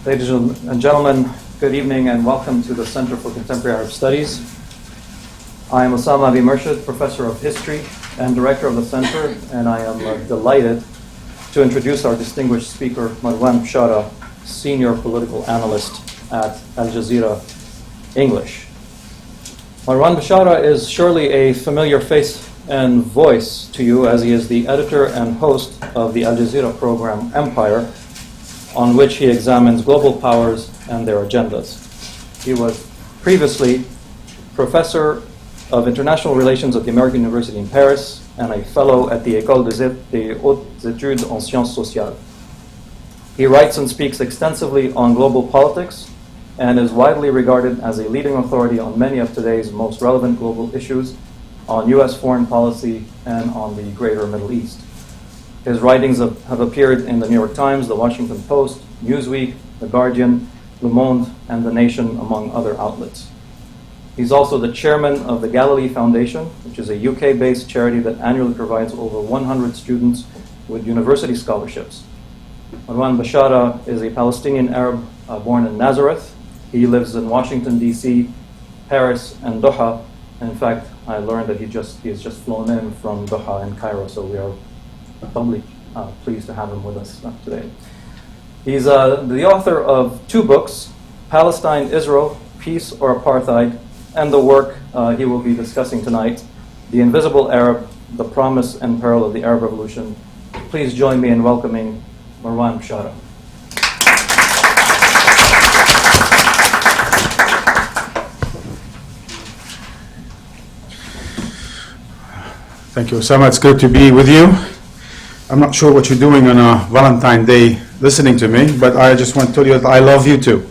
Ladies and gentlemen, good evening and welcome to the Center for Contemporary Arab Studies. I am Osama Abi Murshid, Professor of History and Director of the Center, and I am delighted to introduce our distinguished speaker, Marwan Bishara, Senior Political Analyst at Jazeera English. Marwan Bishara is surely a familiar face and voice to you, as he is the editor and host of the Al Jazeera program Empire, on which he examines global powers and their agendas. He was previously Professor of International Relations at the American University in Paris and a Fellow at the École des Hautes Études en Sciences Sociales. He writes and speaks extensively on global politics and is widely regarded as a leading authority on many of today's most relevant global issues, on U.S. foreign policy and on the greater Middle East. His writings have appeared in the New York Times, the Washington Post, Newsweek, The Guardian, Le Monde, and The Nation, among other outlets. He's also the chairman of the Galilee Foundation, which is a UK-based charity that annually provides over 100 students with university scholarships. Marwan Bishara is a Palestinian Arab born in Nazareth. He lives in Washington, D.C., Paris, and Doha. In fact, I learned that he has just flown in from Doha and Cairo, so we are doubly pleased to have him with us today. He's the author of 2 books, Palestine, Israel, Peace or Apartheid, and the work he will be discussing tonight, The Invisible Arab, The Promise and Peril of the Arab Revolution. Please join me in welcoming Marwan Bishara. Thank you, Osama. It's good to be with you. I'm not sure what you're doing on a Valentine's Day listening to me, but I just want to tell you that I love you too.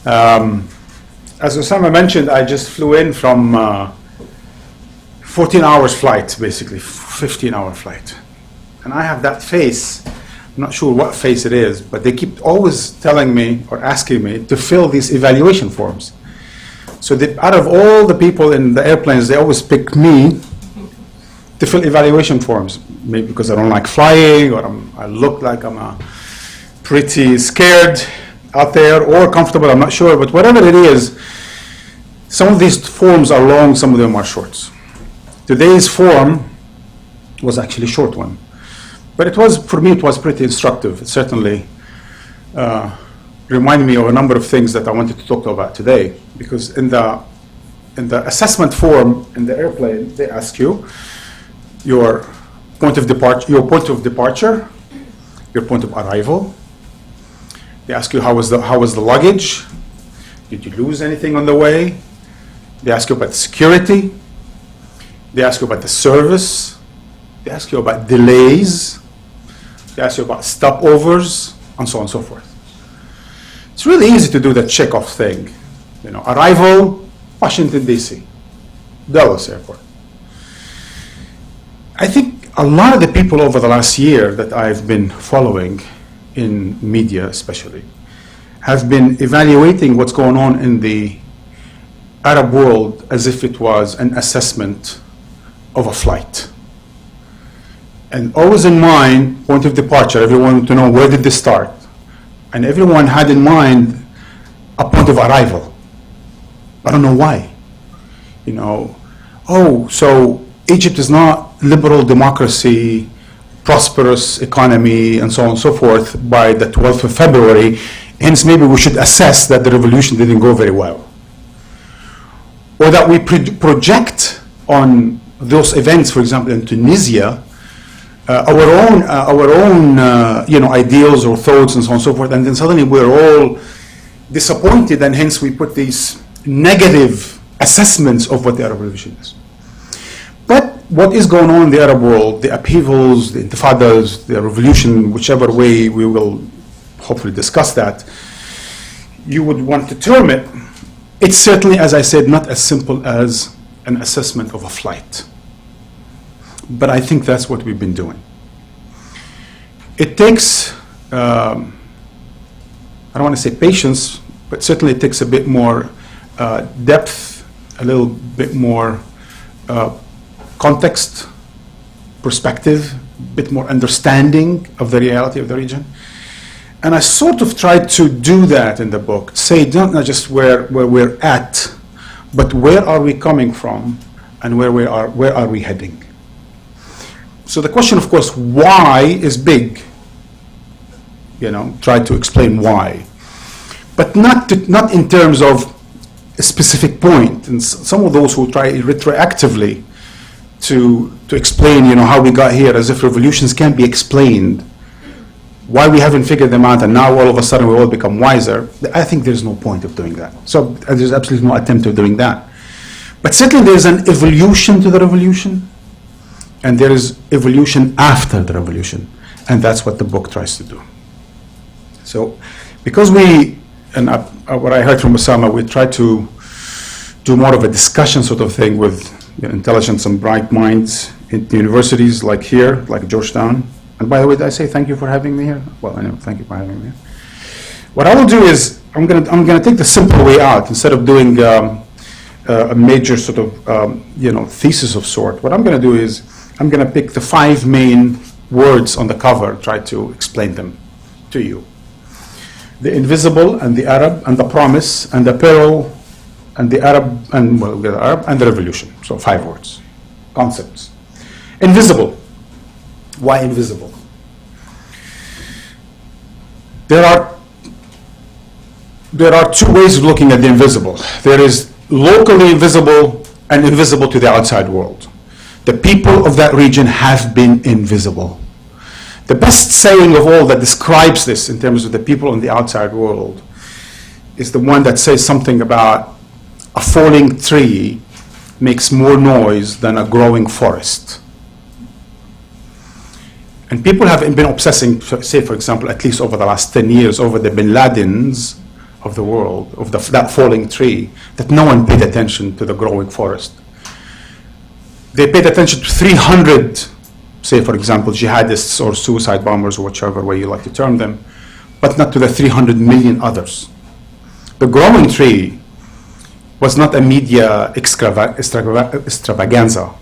As Osama mentioned, I just flew in from 14 hours flight, basically, 15-hour flight. And I have that face. I'm not sure what face it is, but they keep always telling me or asking me to fill these evaluation forms. So out of all the people in the airplanes, they always pick me to fill evaluation forms. Maybe because I don't like flying, or I look like I'm pretty scared out there, or comfortable, I'm not sure. But whatever it is, some of these forms are long, some of them are short. Today's form was actually a short one. But for me, it was pretty instructive. It certainly reminded me of a number of things that I wanted to talk about today. Because in the assessment form in the airplane, they ask you your point of departure, your point of arrival. They ask you how was the luggage? Did you lose anything on the way? They ask you about security. They ask you about the service. They ask you about delays. They ask you about stopovers, and so on and so forth. It's really easy to do the check-off thing. Arrival, Washington, D.C., Dallas Airport. I think a lot of the people over the last year that I've been following, in media especially, have been evaluating what's going on in the Arab world as if it was an assessment of a flight. And always in mind, point of departure, everyone wanted to know where did this start? And everyone had in mind a point of arrival. I don't know why. So Egypt is not liberal democracy, prosperous economy, and so on and so forth by the 12th of February. Hence, maybe we should assess that the revolution didn't go very well. Or that we project on those events, for example, in Tunisia, our own ideals or thoughts and so on and so forth, and then suddenly we're all disappointed, and hence we put these negative assessments of what the Arab Revolution is. But what is going on in the Arab world, the upheavals, the intifadas, the revolution, whichever way we will hopefully discuss that, you would want to term it, it's certainly, as I said, not as simple as an assessment of a flight. But I think that's what we've been doing. It takes, I don't want to say patience, but certainly it takes a bit more depth, a little bit more context, perspective, a bit more understanding of the reality of the region. And I sort of tried to do that in the book, say not just where we're at, but where are we coming from and where are we heading. So the question, of course, why is big. Try to explain why. But not in terms of a specific point. And some of those who try retroactively to explain, how we got here, as if revolutions can't be explained, why we haven't figured them out, and now all of a sudden we all become wiser. I think there's no point of doing that. So there's absolutely no attempt of doing that. But certainly there's an evolution to the revolution, and there is evolution after the revolution, and that's what the book tries to do. So because what I heard from Osama, we try to do more of a discussion sort of thing with intelligent and bright minds in universities like here, like Georgetown. And by the way, did I say thank you for having me here? Well, I know, thank you for having me here. What I will do is, I'm gonna take the simple way out instead of doing a major sort of thesis of sort. What I'm gonna do is, I'm gonna pick the 5 main words on the cover, try to explain them to you. The invisible, and the Arab, and the promise, and the peril, and the Arab, and the revolution. So 5 words, concepts. Invisible. Why invisible? There are 2 ways of looking at the invisible. There is locally invisible and invisible to the outside world. The people of that region have been invisible. The best saying of all that describes this in terms of the people in the outside world is the one that says something about a falling tree makes more noise than a growing forest. And people have been obsessing, say, for example, at least over the last 10 years, over the Bin Ladens of the world, of that falling tree, that no one paid attention to the growing forest. They paid attention to 300, say, for example, jihadists or suicide bombers, or whichever way you like to term them, but not to the 300 million others. The growing tree was not a media extravaganza,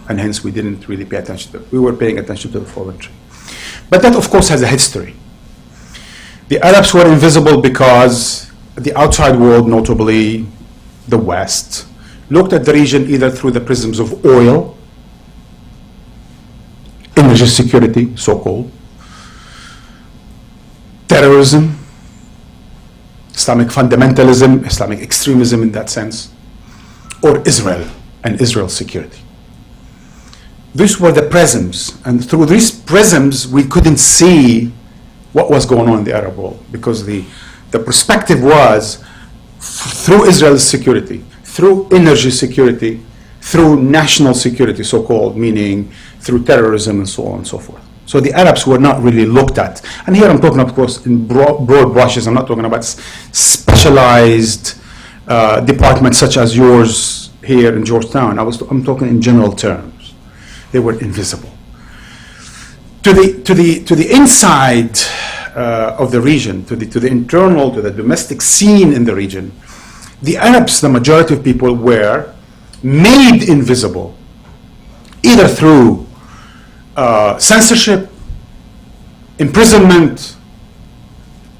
and hence we didn't really pay attention to it. We were paying attention to the fallen tree. But that, of course, has a history. The Arabs were invisible because the outside world, notably the West, looked at the region either through the prisms of oil, energy security, so-called, terrorism, Islamic fundamentalism, Islamic extremism in that sense, or Israel and Israel's security. These were the prisms, and through these prisms we couldn't see what was going on in the Arab world, because the perspective was through Israel's security, through energy security, through national security, so-called, meaning through terrorism and so on and so forth. So the Arabs were not really looked at. And here I'm talking, of course, in broad brushes. I'm not talking about specialized departments such as yours here in Georgetown. I'm talking in general terms. They were invisible. To the inside of the region, to the internal, to the domestic scene in the region, the Arabs, the majority of people, were made invisible, either through censorship, imprisonment.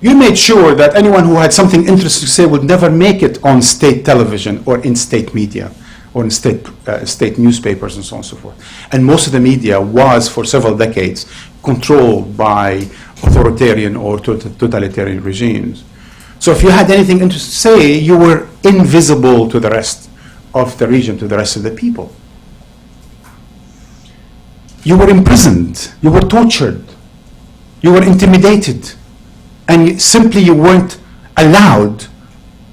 You made sure that anyone who had something interesting to say would never make it on state television or in state media or in state newspapers and so on and so forth. And most of the media was, for several decades, controlled by authoritarian or totalitarian regimes. So if you had anything interesting to say, you were invisible to the rest of the region, to the rest of the people. You were imprisoned, you were tortured, you were intimidated, and you weren't allowed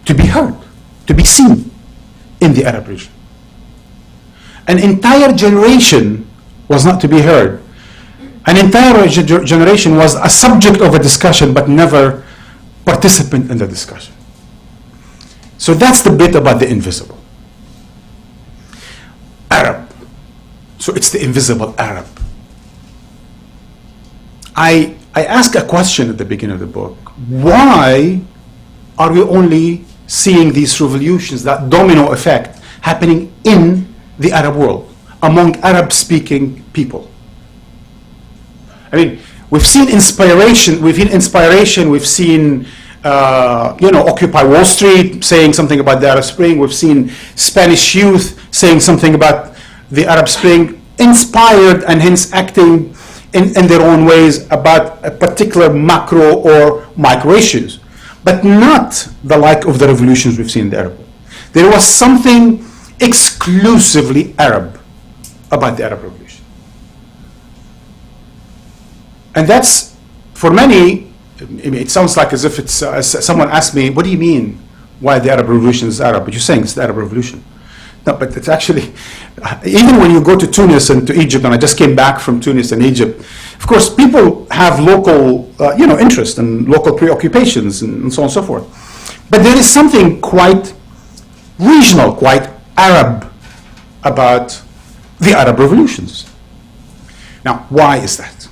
to be heard, to be seen in the Arab region. An entire generation was not to be heard. An entire generation was a subject of a discussion, but never participant in the discussion. So that's the bit about the invisible. Arab. So it's the invisible Arab. I ask a question at the beginning of the book. Why are we only seeing these revolutions, that domino effect, happening in the Arab world, among Arab-speaking people? I mean, We've seen inspiration. We've seen Occupy Wall Street saying something about the Arab Spring. We've seen Spanish youth saying something about the Arab Spring, inspired and hence acting in their own ways about a particular macro or micro issues, but not the like of the revolutions we've seen in the Arab world. There was something exclusively Arab about the Arab Revolution. And that's, for many, it sounds like as if it's, someone asked me, what do you mean why the Arab Revolution is Arab? But you're saying it's the Arab Revolution. No, but it's actually, even when you go to Tunis and to Egypt, and I just came back from Tunis and Egypt, of course, people have local, interest and local preoccupations and so on and so forth. But there is something quite regional, quite Arab about the Arab revolutions. Now, why is that?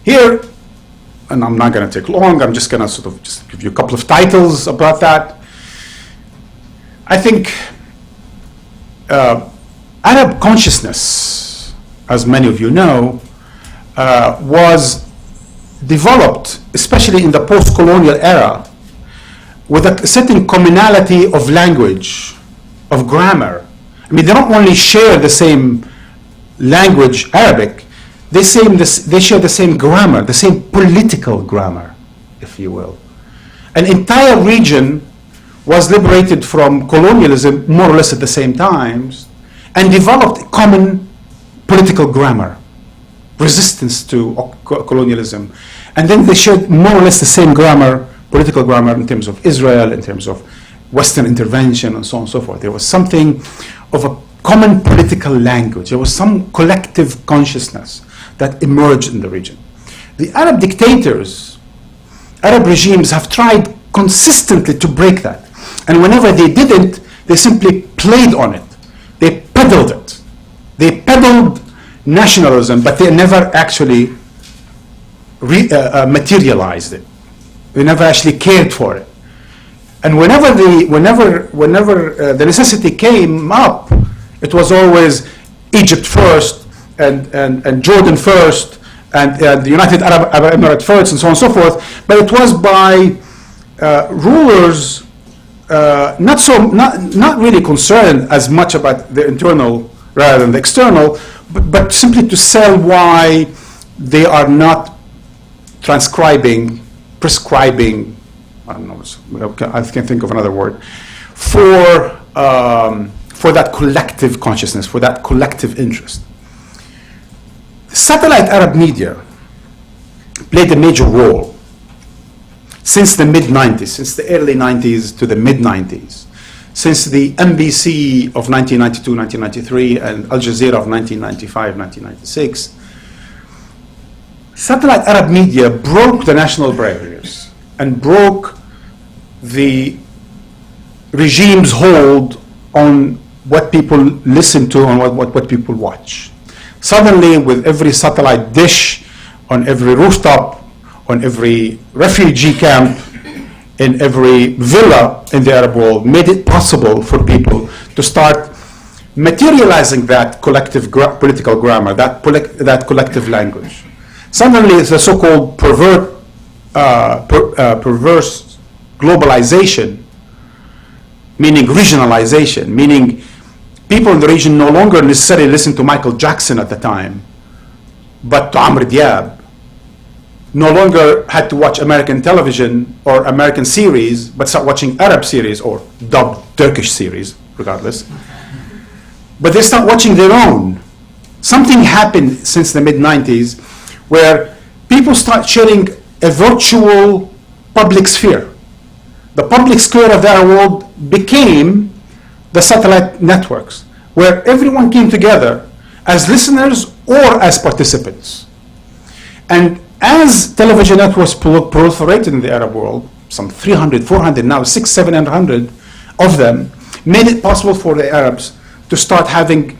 Here, and I'm not going to take long, I'm just going to sort of just give you a couple of titles about that. I think Arab consciousness, as many of you know, was developed, especially in the post-colonial era, with a certain commonality of language, of grammar. I mean, they don't only share the same language, Arabic, they share the same grammar, the same political grammar, if you will. An entire region was liberated from colonialism more or less at the same times and developed common political grammar, resistance to colonialism. And then they shared more or less the same grammar, political grammar, in terms of Israel, in terms of Western intervention, and so on and so forth. There was something of a common political language. There was some collective consciousness that emerged in the region. The Arab dictators, Arab regimes have tried consistently to break that. And whenever they didn't, they simply played on it. They peddled it. They peddled nationalism, but they never actually materialized it. They never actually cared for it. And whenever the necessity came up, it was always Egypt first, and Jordan first, and the United Arab Emirates first, and so on and so forth. But it was by rulers not really concerned as much about the internal rather than the external, but simply to sell why they are not prescribing, I don't know, I can think of another word, for that collective consciousness, for that collective interest. Satellite Arab media played a major role since the mid-90s, since the early 90s to the mid-90s, since the NBC of 1992, 1993, and Al Jazeera of 1995, 1996. Satellite Arab media broke the national barriers and broke the regime's hold on what people listen to and what people watch. Suddenly, with every satellite dish on every rooftop, on every refugee camp, in every villa in the Arab world, made it possible for people to start materializing that collective political grammar, that collective language. Suddenly, the so-called perverse globalization, meaning regionalization, meaning people in the region no longer necessarily listen to Michael Jackson at the time, but to Amr Diab, no longer had to watch American television or American series, but start watching Arab series or dubbed Turkish series, regardless. But they start watching their own. Something happened since the mid-90s where people start sharing a virtual public sphere. The public sphere of the Arab world became the satellite networks, where everyone came together as listeners or as participants. And as television networks proliferated in the Arab world, some 300, 400, now 600, 700 of them, made it possible for the Arabs to start having,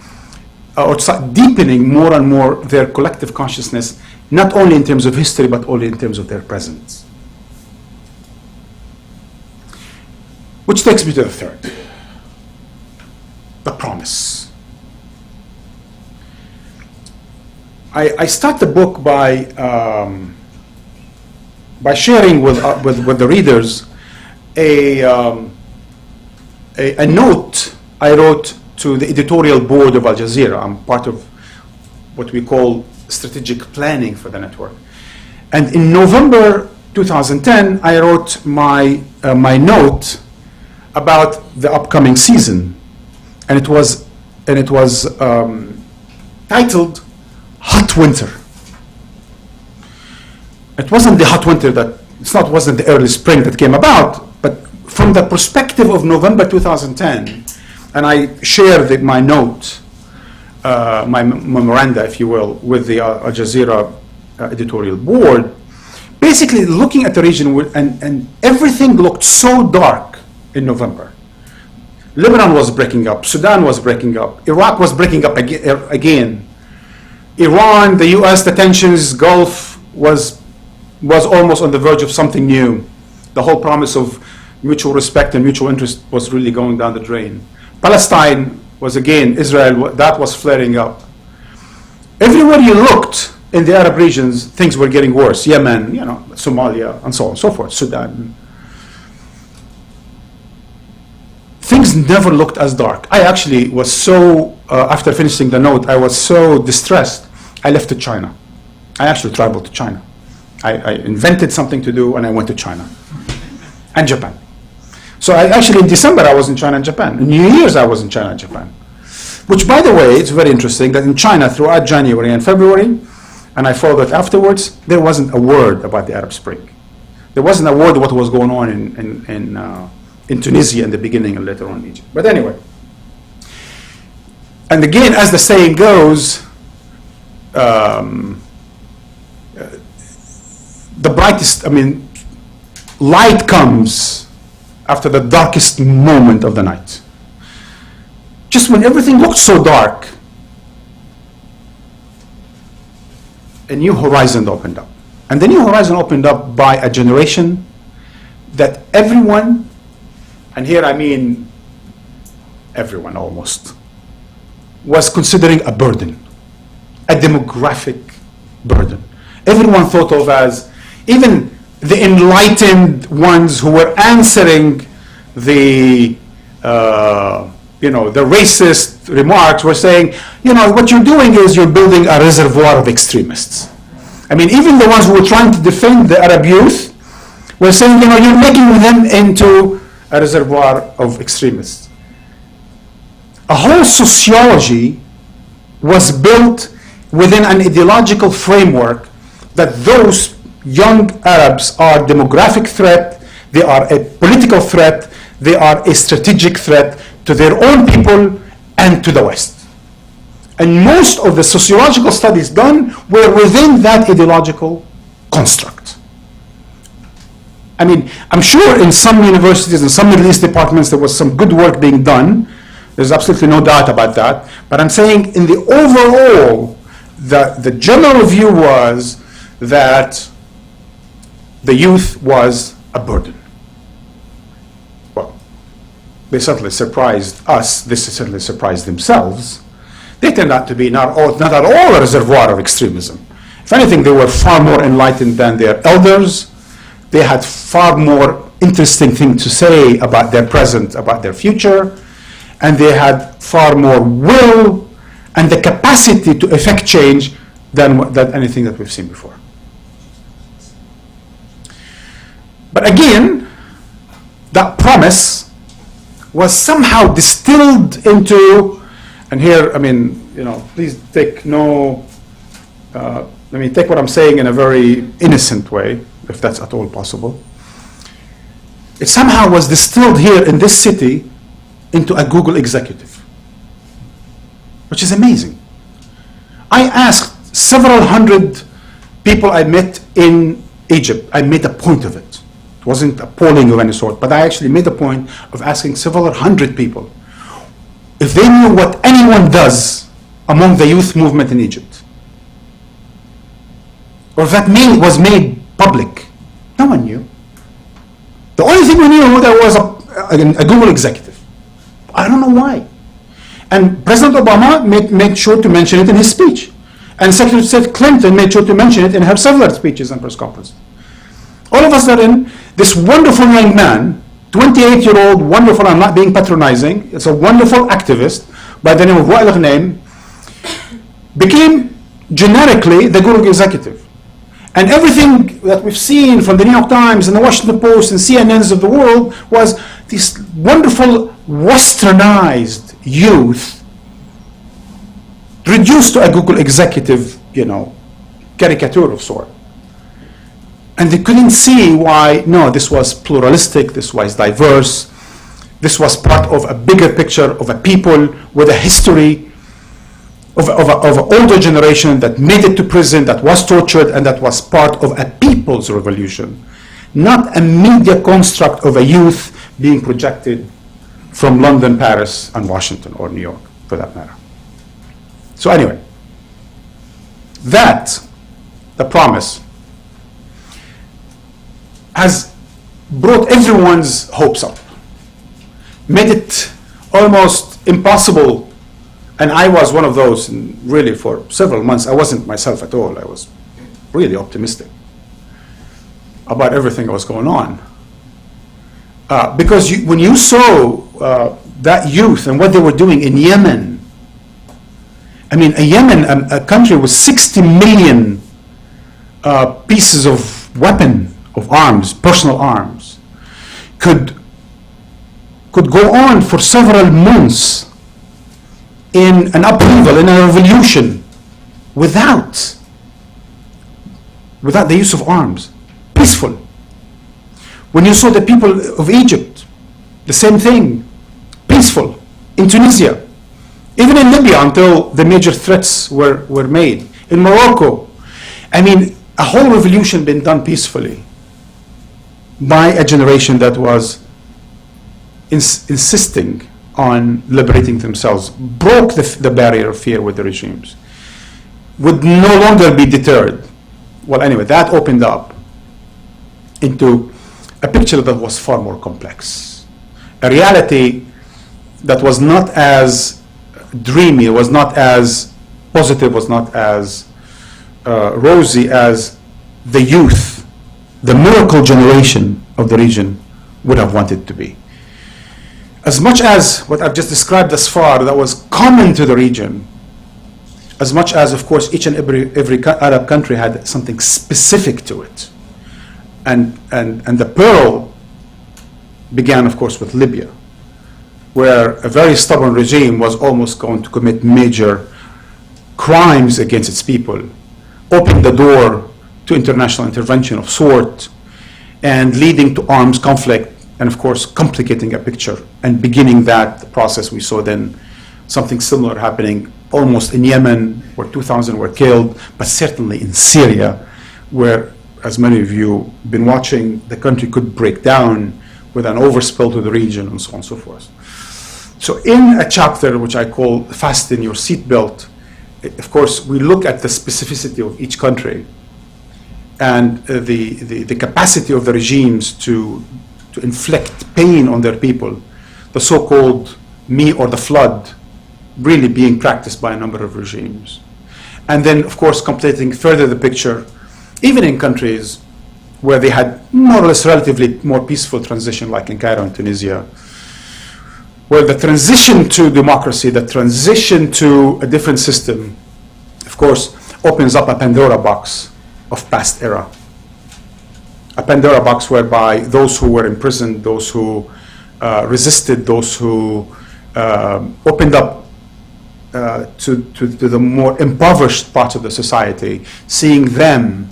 or start deepening more and more their collective consciousness, not only in terms of history, but only in terms of their presence. Which takes me to the third, the promise. I start the book by sharing with the readers a note I wrote to the editorial board of Al Jazeera. I'm part of what we call strategic planning for the network. And in November 2010, I wrote my note about the upcoming season, and it was titled "Hot Winter." It wasn't the hot winter wasn't the early spring that came about, but from the perspective of November 2010, and I shared my note, my memoranda, if you will, with the Al Jazeera editorial board, basically looking at the region, and everything looked so dark in November. Lebanon was breaking up, Sudan was breaking up, Iraq was breaking up again. Iran, the US, the tensions, Gulf was almost on the verge of something new. The whole promise of mutual respect and mutual interest was really going down the drain. Palestine was again, Israel, that was flaring up. Everywhere you looked in the Arab regions, things were getting worse. Yemen, Somalia, and so on and so forth, Sudan. Things never looked as dark. I actually was so, after finishing the note, I was so distressed, I left to China. I actually traveled to China. I invented something to do, and I went to China and Japan. So in December, I was in China and Japan. In New Year's, I was in China and Japan. Which, by the way, it's very interesting that in China, throughout January and February, and I followed it afterwards, there wasn't a word about the Arab Spring. There wasn't a word of what was going on in Tunisia in the beginning and later on in Egypt. But anyway. And again, as the saying goes, the brightest, light comes after the darkest moment of the night. Just when everything looked so dark, a new horizon opened up. And the new horizon opened up by a generation that everyone, and here I mean everyone almost, was considering a burden, a demographic burden. Everyone thought of as, even the enlightened ones who were answering the racist remarks were saying, what you're doing is you're building a reservoir of extremists. Even the ones who were trying to defend the Arab youth were saying, you're making them into a reservoir of extremists. A whole sociology was built within an ideological framework that those young Arabs are a demographic threat, they are a political threat, they are a strategic threat to their own people and to the West. And most of the sociological studies done were within that ideological construct. I'm sure in some universities and some Middle East departments there was some good work being done. There's absolutely no doubt about that. But I'm saying in the overall, the general view was that the youth was a burden. Well, they certainly surprised us. They certainly surprised themselves. They turned out to be not at all a reservoir of extremism. If anything, they were far more enlightened than their elders. They had far more interesting things to say about their present, about their future, and they had far more will and the capacity to effect change than anything that we've seen before. But again, that promise was somehow distilled into, and here, please take take what I'm saying in a very innocent way, if that's at all possible. It somehow was distilled here in this city into a Google executive, which is amazing. I asked several hundred people I met in Egypt. I made a point of it. It wasn't a polling of any sort, but I actually made a point of asking several hundred people if they knew what anyone does among the youth movement in Egypt, or if that was made public. No one knew. The only thing we knew, there was a Google executive. I don't know why. And President Obama made sure to mention it in his speech. And Secretary of State Clinton made sure to mention it in her several speeches and press conferences. All of a sudden, this wonderful young man, 28-year-old, wonderful, I'm not being patronizing, it's a wonderful activist by the name of Wael Ghanem, became generically the guru executive. And everything that we've seen from the New York Times and the Washington Post and CNNs of the world was this wonderful westernized youth reduced to a Google executive, caricature of sort. And they couldn't see why, no, this was pluralistic, this was diverse, this was part of a bigger picture of a people with a history of an older generation that made it to prison, that was tortured, and that was part of a people's revolution, not a media construct of a youth being projected from London, Paris, and Washington, or New York, for that matter. So anyway, that, the promise, has brought everyone's hopes up, made it almost impossible. And I was one of those, and really for several months, I wasn't myself at all. I was really optimistic about everything that was going on. Because when you saw that youth and what they were doing in Yemen, I mean, Yemen, a country with 60 million pieces of weapon, of arms, personal arms, could go on for several months in an upheaval, in a revolution, without the use of arms, peaceful. When you saw the people of Egypt, the same thing, peaceful. In Tunisia, even in Libya, until the major threats were made. In Morocco, I mean, a whole revolution been done peacefully by a generation that was insisting on liberating themselves, broke the barrier of fear with the regimes, would no longer be deterred. Well, anyway, that opened up into a picture that was far more complex. A reality that was not as dreamy, was not as positive, was not as rosy as the youth, the miracle generation of the region would have wanted to be. As much as what I've just described thus far that was common to the region, as much as, of course, each and every Arab country had something specific to it. And the peril began, of course, with Libya, where a very stubborn regime was almost going to commit major crimes against its people, opened the door to international intervention of sort, and leading to armed conflict, and of course complicating a picture and beginning that process. We saw then something similar happening almost in Yemen, where 2,000 were killed, but certainly in Syria, where, as many of you have been watching, the country could break down with an overspill to the region and so on and so forth. So in a chapter which I call Fasten Your Seatbelt, of course we look at the specificity of each country and the capacity of the regimes to inflict pain on their people, the so-called me or the flood really being practiced by a number of regimes. And then, of course, completing further the picture, even in countries where they had more or less relatively more peaceful transition, like in Cairo and Tunisia, where the transition to democracy, the transition to a different system, of course, opens up a Pandora box of past era. A Pandora box whereby those who were imprisoned, those who resisted, those who opened up to the more impoverished parts of the society, seeing them,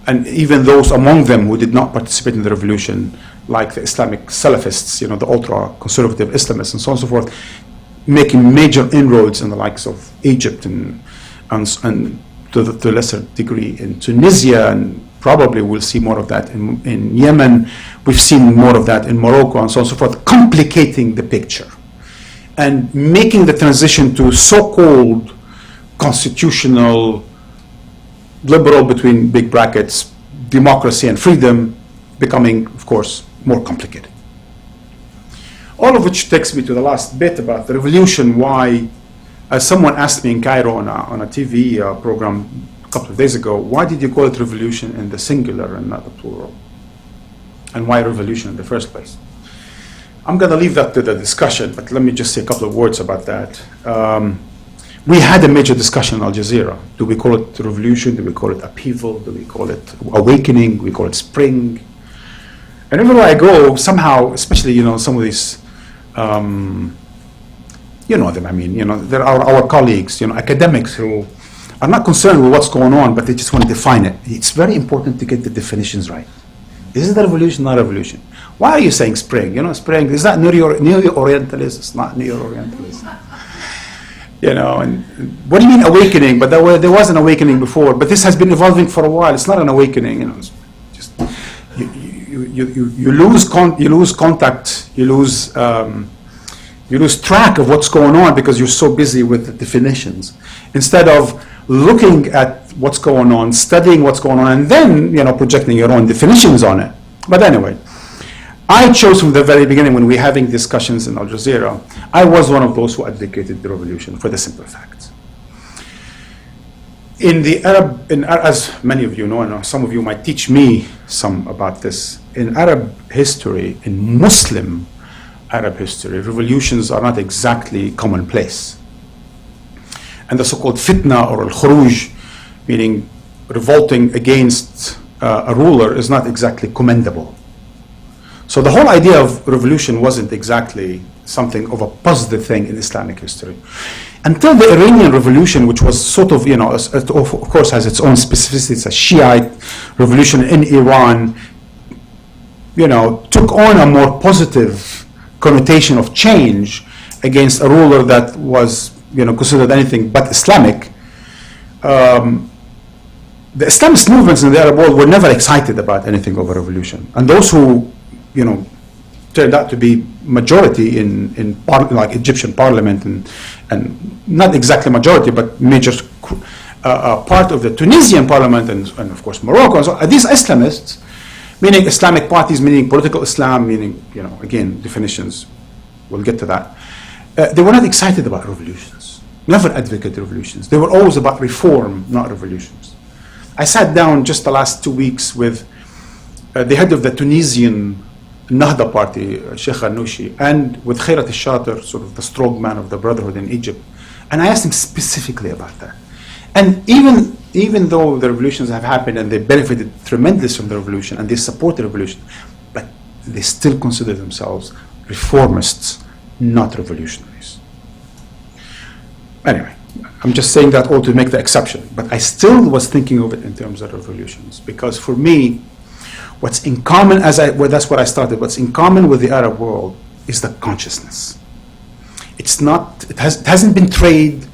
and even those among them who did not participate in the revolution, like the Islamic Salafists, the ultra-conservative Islamists and so on and so forth, making major inroads in the likes of Egypt and to a lesser degree in Tunisia, and probably we'll see more of that in Yemen. We've seen more of that in Morocco and so on and so forth, complicating the picture and making the transition to so-called constitutional, liberal, between big brackets, democracy and freedom becoming, of course, more complicated. All of which takes me to the last bit about the revolution, why As someone asked me in Cairo on a TV program a couple of days ago, why did you call it revolution in the singular and not the plural? And why revolution in the first place? I'm going to leave that to the discussion, but let me just say a couple of words about that. We had a major discussion in Al Jazeera. Do we call it revolution? Do we call it upheaval? Do we call it awakening? We call it spring? And everywhere I go, somehow, especially, some of these, you know them, there are our colleagues, academics who are not concerned with what's going on, but they just want to define it. It's very important to get the definitions right. Is it a revolution, not a revolution? Why are you saying spring? Spring, is that neo-Orientalist? It's not neo-Orientalist. And what do you mean awakening? But there was an awakening before, but this has been evolving for a while. It's not an awakening, it's just, you lose contact, you lose track of what's going on because you're so busy with the definitions. Instead of looking at what's going on, studying what's going on, and then projecting your own definitions on it. But anyway, I chose from the very beginning, when we were having discussions in Al Jazeera, I was one of those who advocated the revolution for the simple fact. As many of you know, and some of you might teach me some about this, in Arab history, in Muslim Arab history, revolutions are not exactly commonplace. And the so-called fitna or al-khuruj, meaning revolting against a ruler, is not exactly commendable. So the whole idea of revolution wasn't exactly something of a positive thing in Islamic history. Until the Iranian Revolution, which was sort of, of course has its own specificity, it's a Shiite revolution in Iran, took on a more positive connotation of change against a ruler that was, considered anything but Islamic. The Islamist movements in the Arab world were never excited about anything of a revolution. And those who, turned out to be majority in like Egyptian parliament and not exactly majority, but major part of the Tunisian parliament and of course Morocco. And so these Islamists, meaning Islamic parties, meaning political Islam, meaning, again, definitions, we'll get to that. They were not excited about revolutions, never advocated revolutions. They were always about reform, not revolutions. I sat down just the last 2 weeks with the head of the Tunisian Nahda party, Sheikh Al-Noushi, and with Khairat al-Shatir, sort of the strong man of the Brotherhood in Egypt. And I asked him specifically about that. And even though the revolutions have happened and they benefited tremendously from the revolution and they support the revolution, but they still consider themselves reformists, not revolutionaries. Anyway, I'm just saying that all to make the exception, but I still was thinking of it in terms of revolutions, because for me, what's in common, that's what I started, what's in common with the Arab world is the consciousness. It hasn't been trade.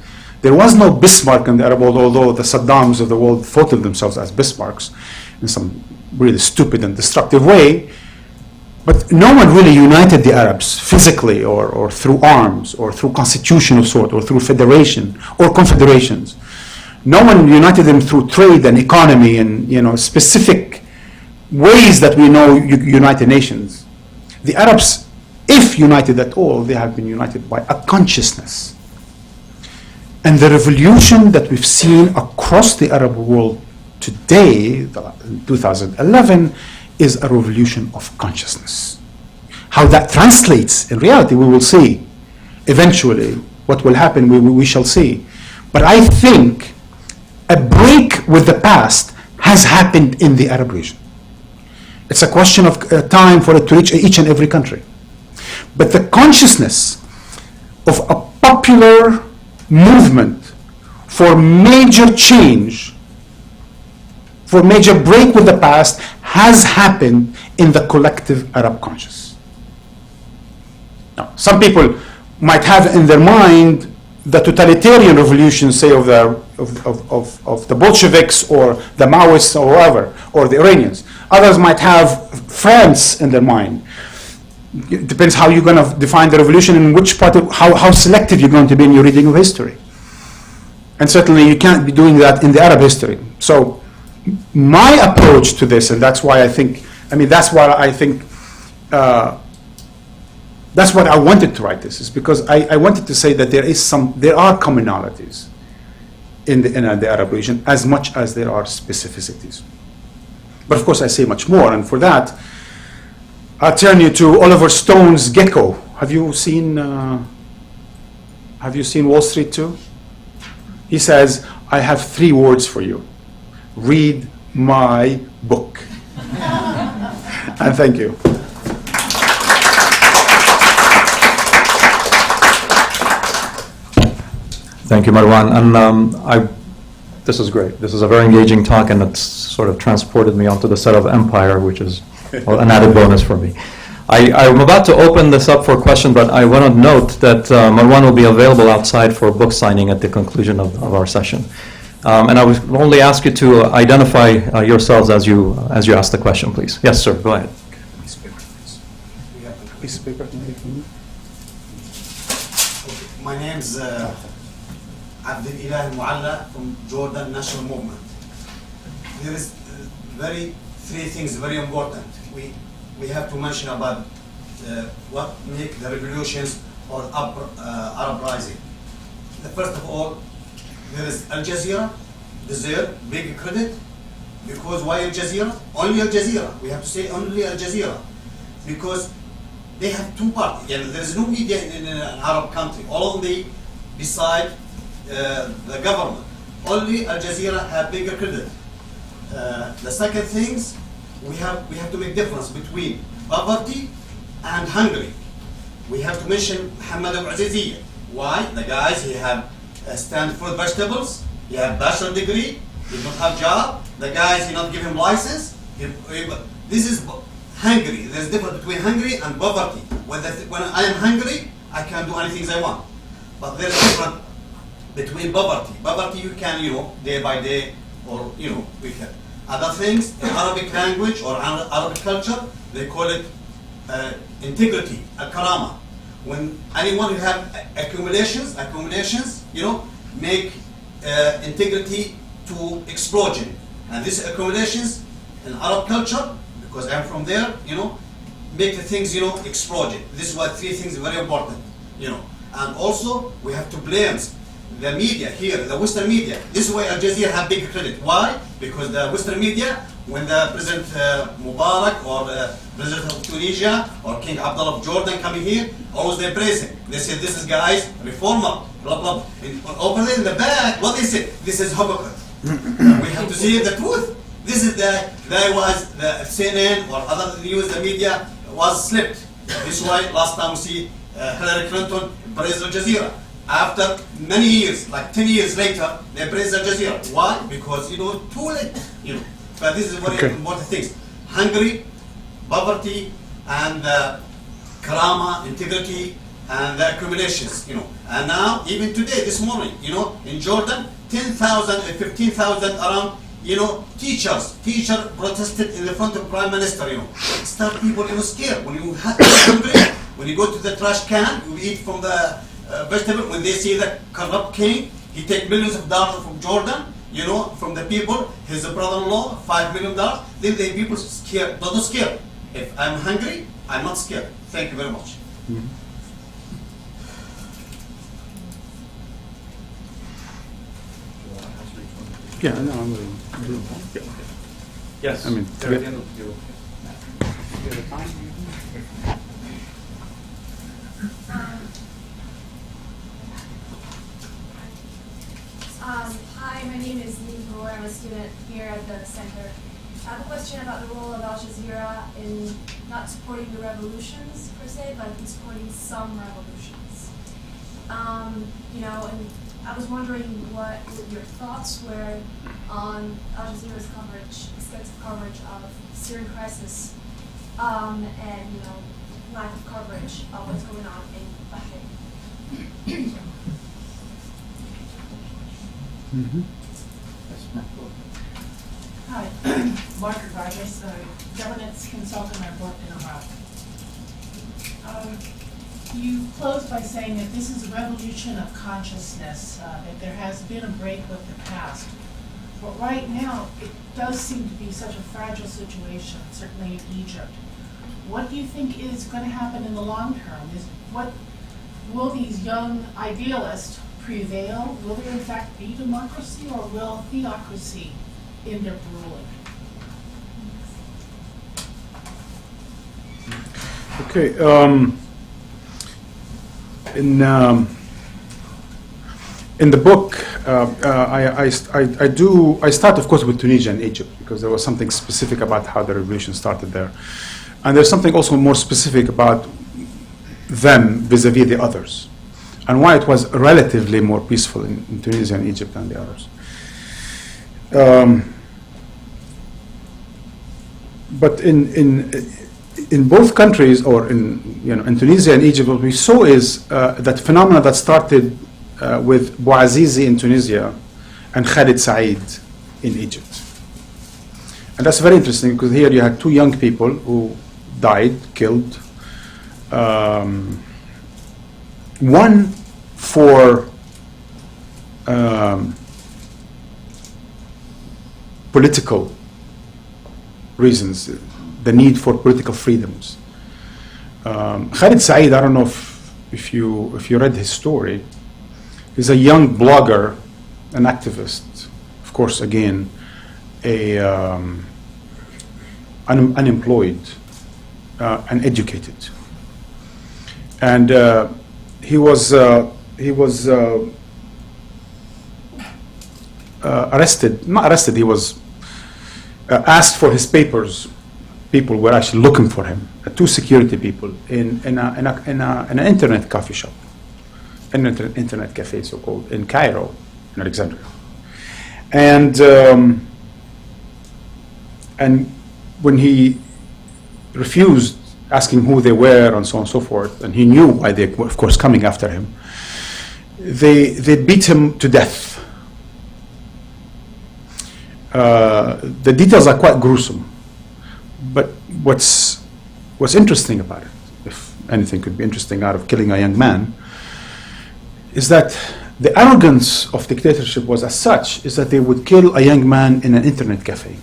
There was no Bismarck in the Arab world, although the Saddams of the world thought of themselves as Bismarcks in some really stupid and destructive way. But no one really united the Arabs physically or through arms or through constitution of sort or through federation or confederations. No one united them through trade and economy and specific ways that we know United Nations. The Arabs, if united at all, they have been united by a consciousness. And the revolution that we've seen across the Arab world today, 2011, is a revolution of consciousness. How that translates in reality, we will see. Eventually, what will happen, we shall see. But I think a break with the past has happened in the Arab region. It's a question of time for it to reach each and every country. But the consciousness of a popular movement for major change, for major break with the past, has happened in the collective Arab conscious. Now, some people might have in their mind the totalitarian revolution, say of the Bolsheviks or the Maoists or whoever, or the Iranians. Others might have France in their mind. It depends how you're going to define the revolution and which part of how selective you're going to be in your reading of history. And certainly you can't be doing that in the Arab history. So my approach to this, and that's why I think that's what I wanted to write this, is because I wanted to say that there are commonalities in the Arab region as much as there are specificities. But of course I say much more, and for that I'll turn you to Oliver Stone's Gecko. Have you seen Wall Street too? He says, I have 3 words for you. Read my book. And thank you. Thank you, Marwan. And this is great. This is a very engaging talk, and it's sort of transported me onto the set of Empire, which is an added bonus for me. I'm about to open this up for questions, but I want to note that Marwan will be available outside for book signing at the conclusion of our session. And I would only ask you to identify yourselves as you ask the question, please. Yes, sir. Go ahead. My name's Abdel Mualla from Jordan National Movement. There is 3 things very important. We have to mention about what make the revolutions or Arab rising. First of all, there is Al Jazeera, deserve big credit, because why Al Jazeera? Only Al Jazeera. We have to say only Al Jazeera, because they have 2 parties. There is no media in an Arab country. Only beside the government. Only Al Jazeera have bigger credit. The second things, we have to make difference between poverty and hungry. We have to mention Muhammad al-Aziziyya. Why? The guys, he have Stanford vegetables, he have bachelor degree, he don't have job. The guys, he not give him license. This is hungry. There's difference between hungry and poverty. When I am hungry, I can do anything I want. But there's difference between poverty. Poverty you can, day by day, or we can. Other things in Arabic language or Arabic culture, they call it integrity, al-karama. When anyone who have accumulations, make integrity to explosion. And these accumulations in Arab culture, because I'm from there, make the things, explode. This is why 3 things are very important, And also, we have to blame the media here, the Western media. This is why Al Jazeera have big credit. Why? Because the Western media, when the President Mubarak or the President of Tunisia or King Abdullah of Jordan coming here, always they praise him. They say, this is guys, reformer, blah, blah. And over there in the back, what they say? This is hypocrite. We have to see the truth. This is there was the CNN or other news, the media was slipped. This is why last time we see Hillary Clinton praise Al Jazeera. After many years, like 10 years later, they praise Al Jazeera. Why? Because, too late, But this is very important things. Hungry, poverty, and karama, integrity, and the accumulations, And now, even today, this morning, in Jordan, 10,000, 15,000 around, teacher protested in the front of Prime Minister, Start people, scared. When you have hungry, when you go to the trash can, you eat from the vegetable. When they see the corrupt king, he take millions of dollars from Jordan, from the people, his brother-in-law, $5 million. Then the people scared, not scared. If I'm hungry, I'm not scared. Thank you very much. Mm-hmm. Yeah, no, I'm doing that. Yes. I mean, Hi, my name is Lee Brewer. I'm a student here at the center. I have a question about the role of Al Jazeera in not supporting the revolutions per se, but in supporting some revolutions. And I was wondering what your thoughts were on Al Jazeera's coverage, extensive coverage of Syrian crisis, and lack of coverage of what's going on in Bahrain. Mm-hmm. Hi, Margaret Rogers, governance consultant. I've worked in Iraq. You closed by saying that this is a revolution of consciousness, that there has been a break with the past. But right now, it does seem to be such a fragile situation, certainly in Egypt, what do you think is going to happen in the long term? Will these young idealists prevail? Will there in fact be democracy, or will theocracy end up ruling? Okay. In the book, I start, of course, with Tunisia and Egypt, because there was something specific about how the revolution started there, and there's something also more specific about them vis-a-vis the others, and why it was relatively more peaceful in Tunisia and Egypt than the others. But in both countries, or in Tunisia and Egypt, what we saw is that phenomena that started with Bouazizi in Tunisia and Khalid Said in Egypt. And that's very interesting, because here you had two young people who died, killed. One for political reasons, the need for political freedoms. Khalid Said, I don't know if you read his story. He's a young blogger, an activist, of course, again, unemployed, uneducated, and he was arrested. Not arrested. He was asked for his papers. People were actually looking for him. Two security people in an internet coffee shop. Internet cafe, so-called, in Cairo, in Alexandria, and when he refused, asking who they were and so on and so forth, and he knew why they were, of course, coming after him, they beat him to death. The details are quite gruesome, but what's interesting about it, if anything could be interesting out of killing a young man, is that the arrogance of dictatorship was as such, is that they would kill a young man in an internet cafe.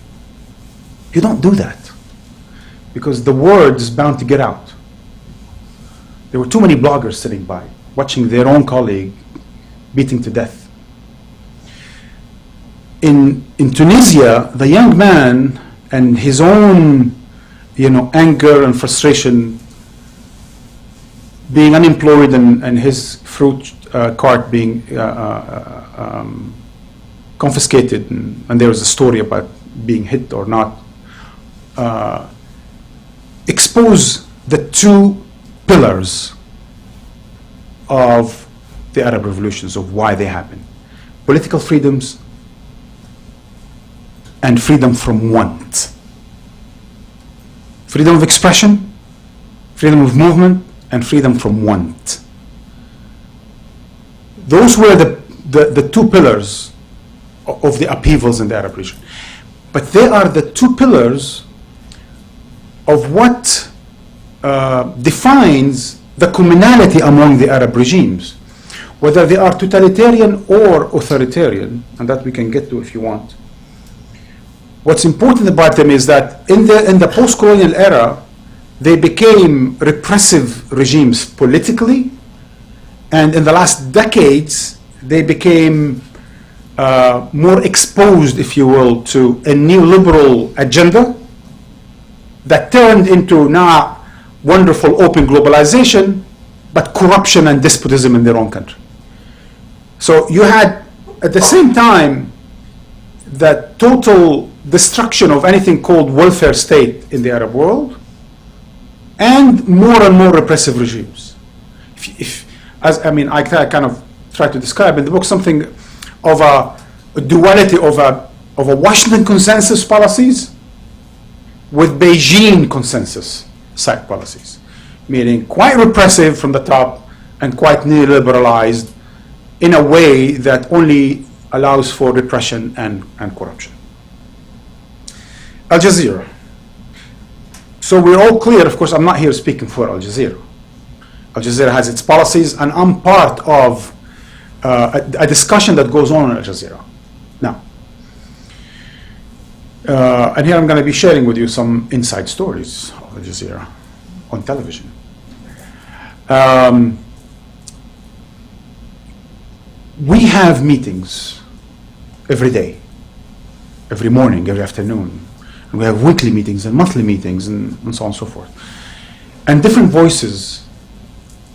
You don't do that, because the word is bound to get out. There were too many bloggers sitting by, watching their own colleague beating to death. In Tunisia, the young man and his own, anger and frustration, being unemployed and his fruit cart being confiscated, and there was a story about being hit or not, expose the two pillars of the Arab revolutions, of why they happened: political freedoms and freedom from want. Freedom of expression, freedom of movement, and freedom from want. Those were the two pillars of the upheavals in the Arab region. But they are the two pillars of what defines the commonality among the Arab regimes, whether they are totalitarian or authoritarian, and that we can get to if you want. What's important about them is that in the post-colonial era, they became repressive regimes politically, and in the last decades, they became more exposed, if you will, to a neoliberal agenda that turned into now wonderful open globalization, but corruption and despotism in their own country. So you had, at the same time, that total destruction of anything called welfare state in the Arab world, and more repressive regimes. I kind of try to describe in the book something of a duality of a Washington consensus policies with Beijing consensus side policies, meaning quite repressive from the top and quite neoliberalized in a way that only allows for repression and corruption. Al Jazeera. So we're all clear, of course, I'm not here speaking for Al Jazeera. Al Jazeera has its policies, and I'm part of a discussion that goes on Al Jazeera now. And here I'm going to be sharing with you some inside stories of Al Jazeera. on television. We have meetings every day, every morning, every afternoon. And we have weekly meetings and monthly meetings and so on and so forth. And different voices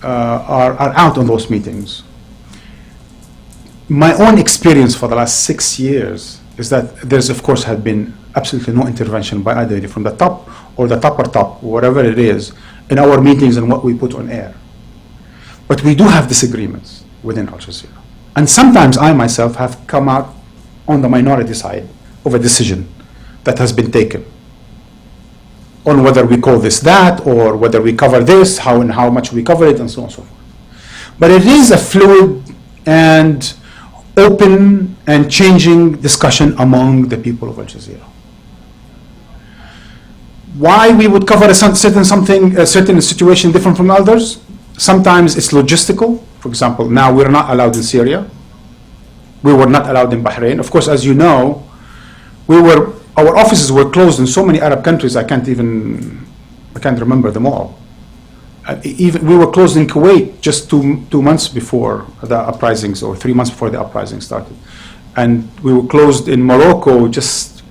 are out on those meetings. My own experience for the last 6 years is that there's, of course, had been absolutely no intervention by either from the top or the top, whatever it is, in our meetings and what we put on air. But we do have disagreements within Al Jazeera. And sometimes I myself have come out on the minority side of a decision that has been taken on whether we call this that, or whether we cover this, how and how much we cover it, and so on and so forth. But it is a fluid and open and changing discussion among the people of Al Jazeera. Why we would cover a certain situation different from others? Sometimes it's logistical. For example, now we're not allowed in Syria. We were not allowed in Bahrain. Of course, as you know, our offices were closed in so many Arab countries. I can't remember them all. Even we were closed in Kuwait just two months before the uprisings, or 3 months before the uprising started, and we were closed in Morocco just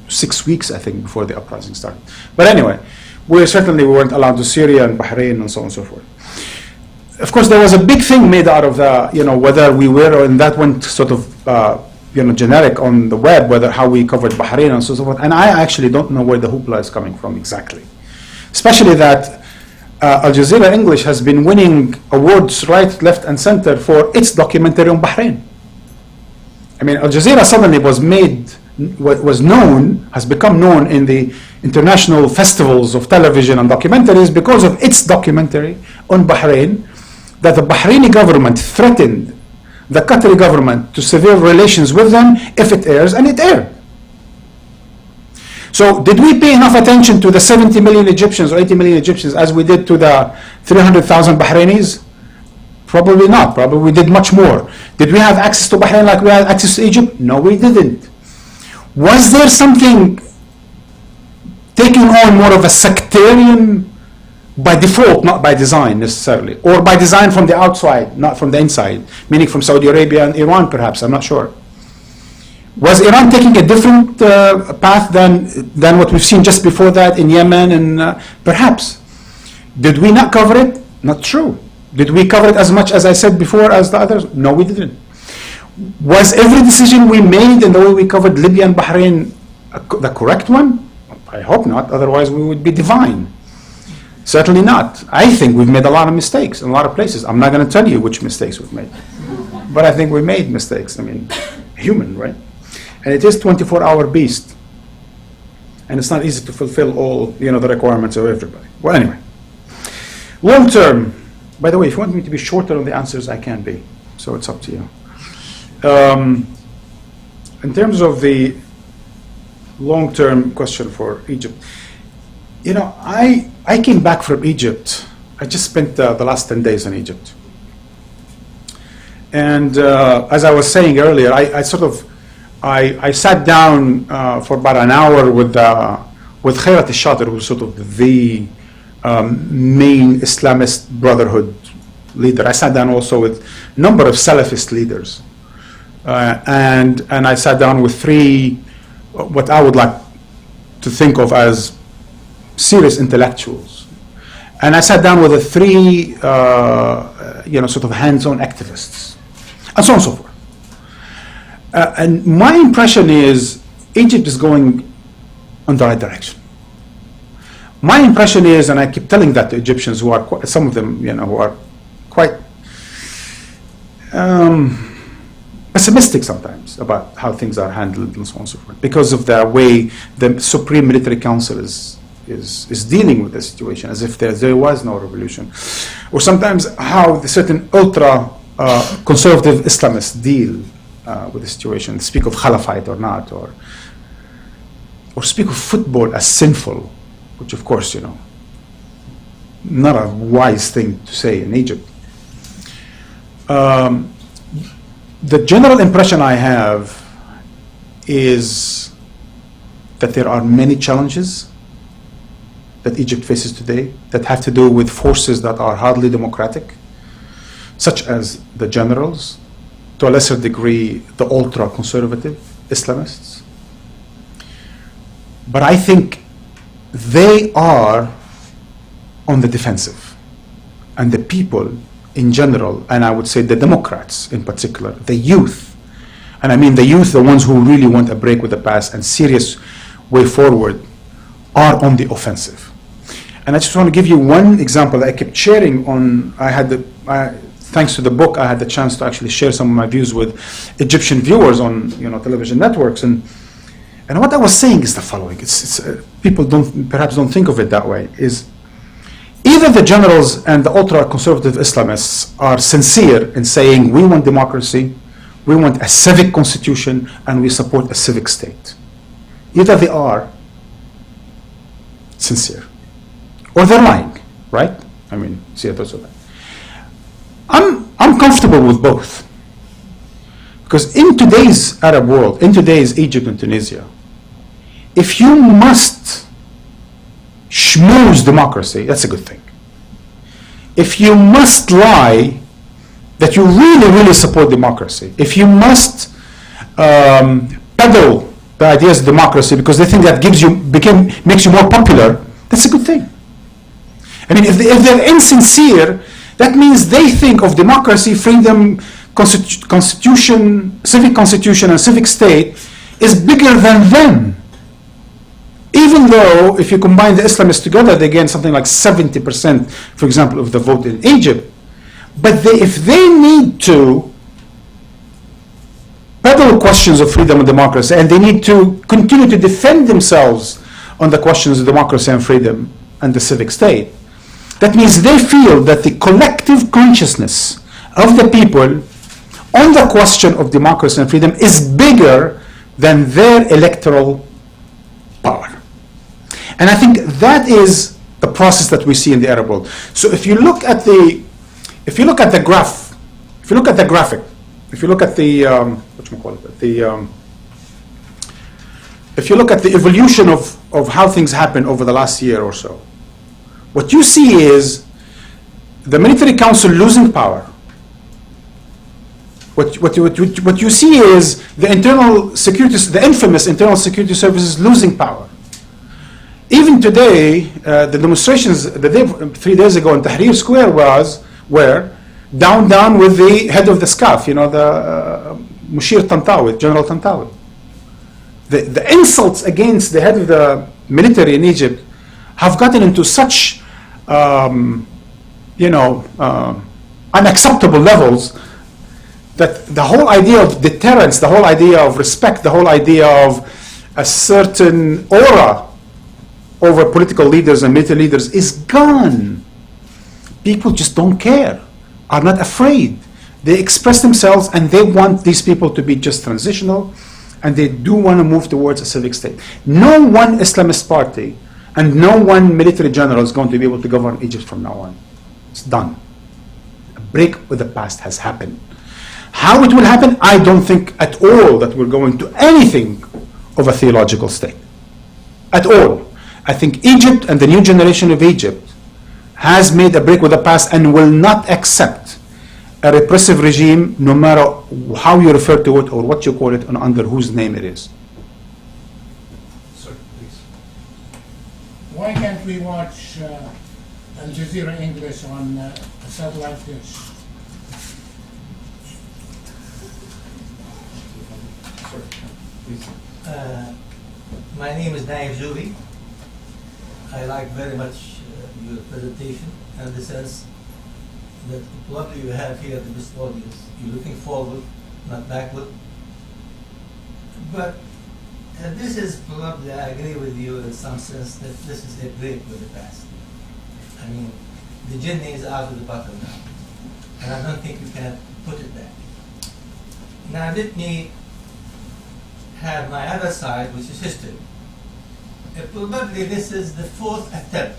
6 weeks, I think, before the uprising started. But anyway, we weren't allowed to Syria and Bahrain and so on and so forth. Of course, there was a big thing made out of whether we were, and that went sort of generic on the web, how we covered Bahrain and so on and so forth. And I actually don't know where the hoopla is coming from exactly, especially that Al Jazeera English has been winning awards right, left, and center for its documentary on Bahrain. I mean, Al Jazeera suddenly has become known in the international festivals of television and documentaries because of its documentary on Bahrain, that the Bahraini government threatened the Qatari government to severe relations with them if it airs, and it aired. So did we pay enough attention to the 70 million Egyptians or 80 million Egyptians as we did to the 300,000 Bahrainis? Probably not. Probably we did much more. Did we have access to Bahrain like we had access to Egypt? No, we didn't. Was there something taking on more of a sectarian by default, not by design necessarily, or by design from the outside, not from the inside, meaning from Saudi Arabia and Iran perhaps, I'm not sure. Was Iran taking a different path than what we've seen just before that in Yemen? And perhaps. Did we not cover it? Not true. Did we cover it as much as I said before as the others? No, we didn't. Was every decision we made in the way we covered Libya and Bahrain the correct one? I hope not, otherwise we would be divine. Certainly not. I think we've made a lot of mistakes in a lot of places. I'm not going to tell you which mistakes we've made, but I think we made mistakes. I mean, human, right? And it is 24-hour beast, and it's not easy to fulfill all the requirements of everybody. Well, anyway, long term. By the way, if you want me to be shorter on the answers, I can be. So it's up to you. In terms of the long-term question for Egypt, I came back from Egypt. I just spent the last 10 days in Egypt, and as I was saying earlier, I sat down for about an hour with Khairat al-Shatir, who's sort of the main Islamist Brotherhood leader. I sat down also with a number of Salafist leaders, and I sat down with three, what I would like to think of as serious intellectuals, and I sat down with the three, sort of hands-on activists, and so on and so forth. And my impression is Egypt is going in the right direction. My impression is, and I keep telling that to Egyptians who are some of them, who are quite pessimistic sometimes about how things are handled and so on and so forth, because of the way the Supreme Military Council is dealing with the situation as if there was no revolution, or sometimes how the certain ultra conservative Islamists deal with the situation, speak of Khalafite or not, or speak of football as sinful, which of course, not a wise thing to say in Egypt. The general impression I have is that there are many challenges, that Egypt faces today that have to do with forces that are hardly democratic, such as the generals, to a lesser degree, the ultra-conservative Islamists. But I think they are on the defensive. And the people in general, and I would say the Democrats in particular, the youth, and I mean the youth, the ones who really want a break with the past and serious way forward, are on the offensive. And I just want to give you one example that I kept sharing on, thanks to the book, I had the chance to actually share some of my views with Egyptian viewers on television networks. And what I was saying is the following. People perhaps don't think of it that way, is either the generals and the ultra-conservative Islamists are sincere in saying we want democracy, we want a civic constitution, and we support a civic state. Either they are sincere, or they're lying, right? I mean, see it also. I'm comfortable with both. Because in today's Arab world, in today's Egypt and Tunisia, if you must schmooze democracy, that's a good thing. If you must lie that you really, really support democracy, if you must peddle the ideas of democracy because they think that makes you more popular, that's a good thing. I mean, if they're insincere, that means they think of democracy, freedom, constitution, civic constitution, and civic state is bigger than them. Even though, if you combine the Islamists together, they gain something like 70%, for example, of the vote in Egypt. But if they need to peddle questions of freedom and democracy, and they need to continue to defend themselves on the questions of democracy and freedom and the civic state, that means they feel that the collective consciousness of the people on the question of democracy and freedom is bigger than their electoral power. And I think that is the process that we see in the Arab world. So if you look at the graph, if you look at the graphic, if you look at the if you look at the evolution of how things happen over the last year or so, what you see is the military council losing power. What you see is the infamous internal security services losing power. Even today, the demonstrations 3 days ago in Tahrir Square were down with the head of the SCAF, the Mushir Tantawi, General Tantawi. The insults against the head of the military in Egypt have gotten into such unacceptable levels that the whole idea of deterrence, the whole idea of respect, the whole idea of a certain aura over political leaders and military leaders is gone. People just don't care, are not afraid. They express themselves and they want these people to be just transitional, and they do want to move towards a civic state. No one Islamist party and no one military general is going to be able to govern Egypt from now on. It's done. A break with the past has happened. How it will happen, I don't think at all that we're going to anything of a theological state. At all. I think Egypt and the new generation of Egypt has made a break with the past and will not accept a repressive regime, no matter how you refer to it or what you call it and under whose name it is. Sir, please. Why can't we watch Al Jazeera English on a satellite dish? Sir, please. My name is Naif Zubi. I like very much your presentation and the sense that probably you have here the best audience. You're looking forward, not backward. But this is probably, I agree with you in some sense that this is a break with the past. I mean, the genie is out of the bottle now. And I don't think you can put it back. Now let me have my other side, which is history. Probably this is the fourth attempt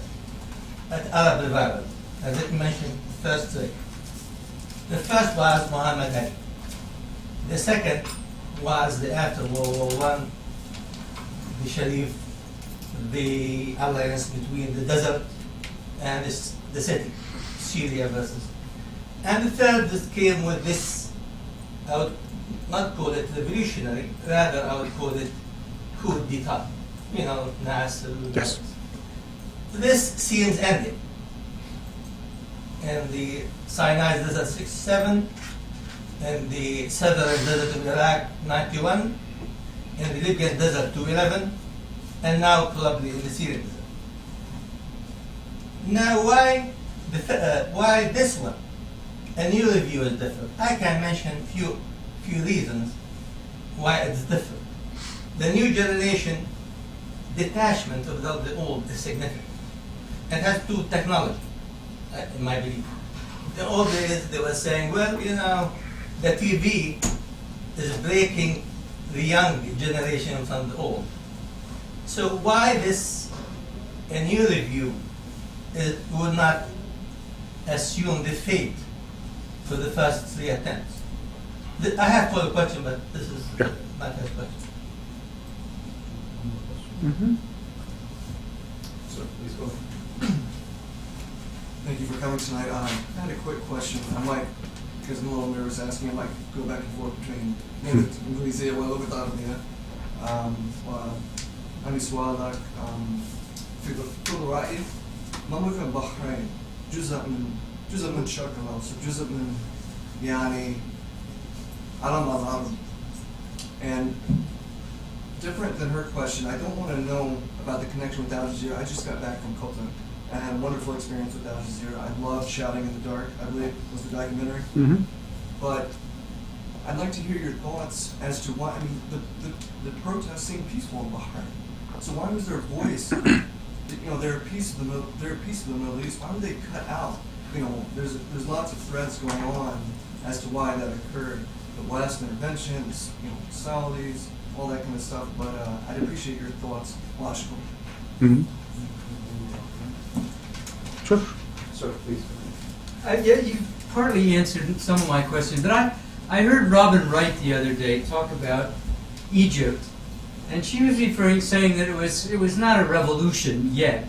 at Arab revival. As it mentioned, the first three. The first was Muhammad Ali. The second was the after World War I, the Sharif the alliance between the desert and the city, Syria versus. And the third just came with this, I would not call it revolutionary, rather I would call it coup d'etat. You know, Nasser. Yes. This seems ending. In the Sinai Desert 67, in the southern desert of Iraq 91, in the Libyan desert 211, and now probably in the Syrian desert. Now why this one? A new review is different. I can mention few reasons why it's different. The new generation detachment of the old is significant. It has two technology, in my belief. The old days they were saying, well, you know, the TV is breaking the young generation from the old. So why this a new review would not assume the fate for the first three attempts? I have further question, but this is my first question. Sir, please go ahead. Thank you for coming tonight. I had a quick question. I might, because I'm a little nervous asking, I might go back and forth between English وبريطانيا وأنا سؤالك في رأيي مملكة البحرين جزء من الشرق الأوسط جزء من يعني عالم العرب. And different than her question, I don't want to know about the connection with Al Jazeera. I just got back from Qatar. I had a wonderful experience with Al Jazeera. I loved Shouting in the Dark, I believe was the documentary. Mm-hmm. But I'd like to hear your thoughts as to why, I mean, the protests seemed peaceful in Bahrain. So why was their voice, you know, they're a piece of the Middle East, why were they cut out? You know, there's lots of threads going on as to why that occurred. The West interventions, you know, Saudis, all that kind of stuff, but I'd appreciate your thoughts, logical. Mm-hmm. Sure. Sir, please. Yeah, you partly answered some of my questions, but I heard Robin Wright the other day talk about Egypt, and she was saying that it was not a revolution yet.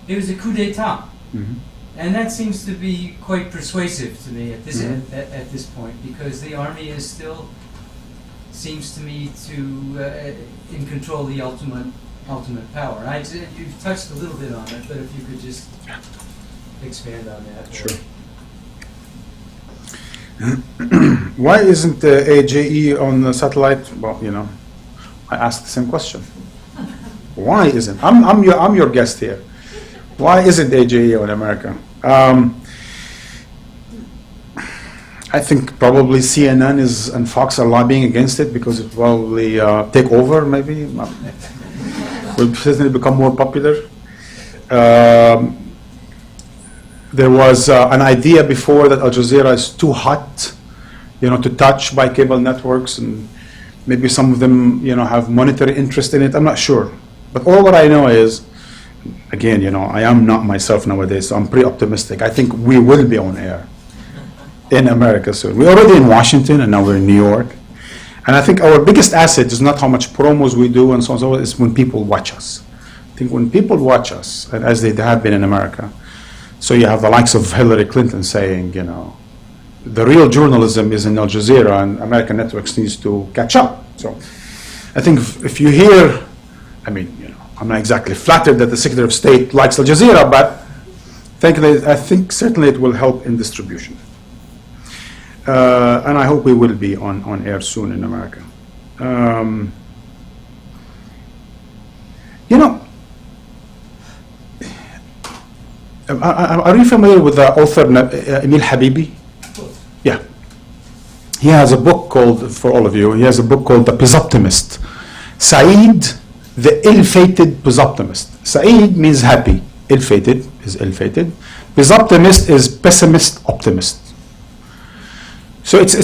It was a coup d'état. Mm-hmm. And that seems to be quite persuasive to me at this Mm-hmm. at this point, because the army is still, seems to me, to in control of the ultimate power. You've touched a little bit on it, but if you could just expand on that. Sure. Why isn't the AJE on the satellite? Well, you know, I asked the same question. Why isn't? I'm your guest here. Why isn't AJE on America? I think probably CNN and Fox are lobbying against it because it will probably take over. Maybe will certainly become more popular. There was an idea before that Al Jazeera is too hot, you know, to touch by cable networks, and maybe some of them, you know, have monetary interest in it. I'm not sure, but all what I know is, again, you know, I am not myself nowadays, so I'm pretty optimistic. I think we will be on air in America soon. We're already in Washington, and now we're in New York. And I think our biggest asset is not how much promos we do and so on and so on, it's when people watch us. I think when people watch us, and as they have been in America, so you have the likes of Hillary Clinton saying, you know, the real journalism is in Al Jazeera and American networks needs to catch up. So I think if you hear, I mean, you know, I'm not exactly flattered that the Secretary of State likes Al Jazeera, but I think certainly it will help in distribution. And I hope we will be on air soon in America. You know, are you familiar with the author Emil Habibi? Yeah. He has a book called, for all of you, he has a book called The Pesoptimist. Saeed, the ill-fated pesoptimist. Saeed means happy. Ill-fated is ill-fated. Pesoptimist is pessimist optimist. So it's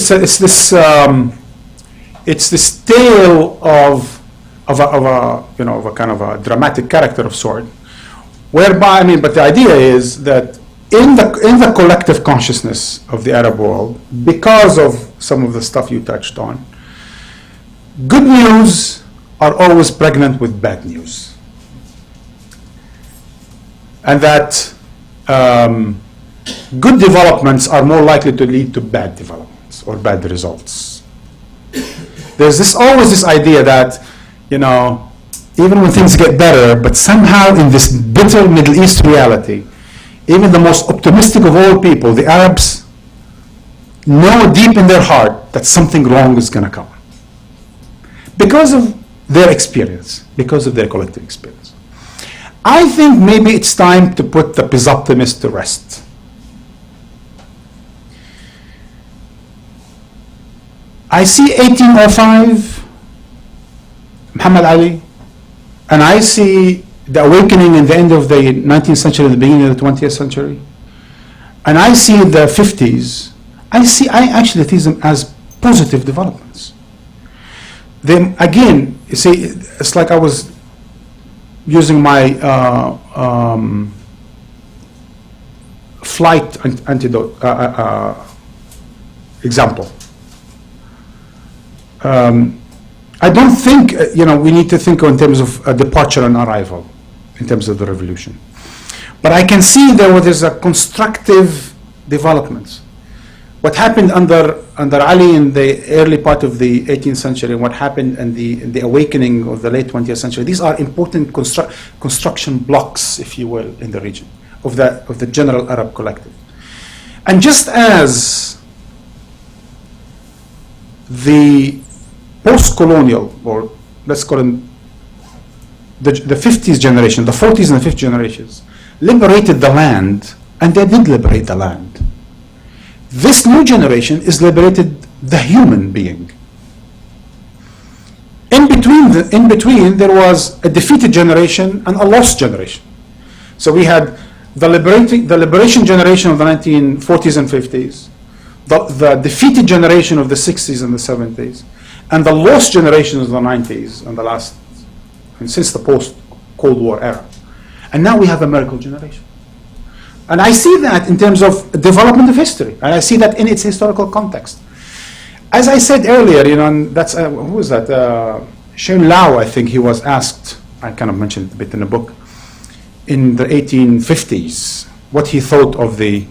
this tale of a kind of a dramatic character of sort, whereby, I mean, but the idea is that in the collective consciousness of the Arab world, because of some of the stuff you touched on, good news are always pregnant with bad news. and that good developments are more likely to lead to bad developments or bad results. There's always this idea that, even when things get better, but somehow in this bitter Middle East reality, even the most optimistic of all people, the Arabs, know deep in their heart that something wrong is going to come. Because of their experience, because of their collective experience. I think maybe it's time to put the pesoptimists to rest. I see 1805, Muhammad Ali, and I see the awakening in the end of the 19th century and the beginning of the 20th century, and I see the 50s. I actually see them as positive developments. Then again, you see, it's like I was using my flight antidote example. I don't think we need to think in terms of a departure and arrival, in terms of the revolution. But I can see there's a constructive developments. What happened under Ali in the early part of the 18th century, and what happened in the awakening of the late 20th century, these are important construction blocks, if you will, in the region of the general Arab collective. And just as the post-colonial, or let's call it the 50s generation, the 40s and the 50s generations, liberated the land, and they did liberate the land. This new generation is liberated the human being. In between, there was a defeated generation and a lost generation. So we had the liberation generation of the 1940s and 50s, the defeated generation of the 60s and the 70s, and the lost generation of the 90s and since the post-Cold War era. And now we have a miracle generation. And I see that in terms of development of history, and I see that in its historical context. As I said earlier, and that's who was that? Shane Lau, I think he was asked. I kind of mentioned it a bit in the book, in the 1850s, what he thought of the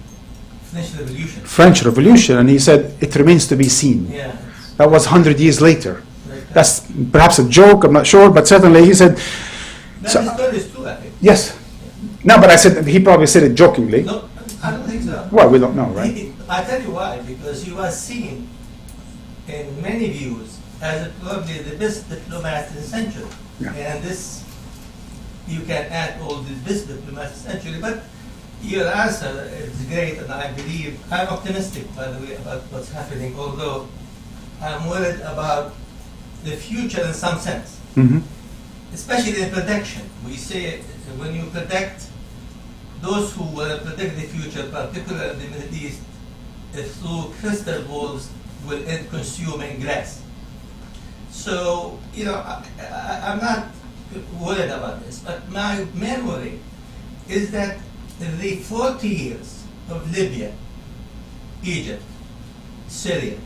French Revolution, and he said it remains to be seen. Yeah. That was 100 years later. That's perhaps a joke. I'm not sure, but certainly he said. That story is true, I think. Yes. No, but I said he probably said it jokingly. No, I don't think so. Well, we don't know, right? I tell you why, because he was seen in many views as probably the best diplomat in the century. Yeah. And this, you can add all the best diplomats in the century, but your answer is great, and I believe, I'm optimistic, by the way, about what's happening, although I'm worried about the future in some sense, especially in prediction. We say when you predict, those who will predict the future, particularly in the Middle East, through crystal balls, will end consuming grass. So, I'm not worried about this, but my main worry is that the 40 years of Libya, Egypt, Syria,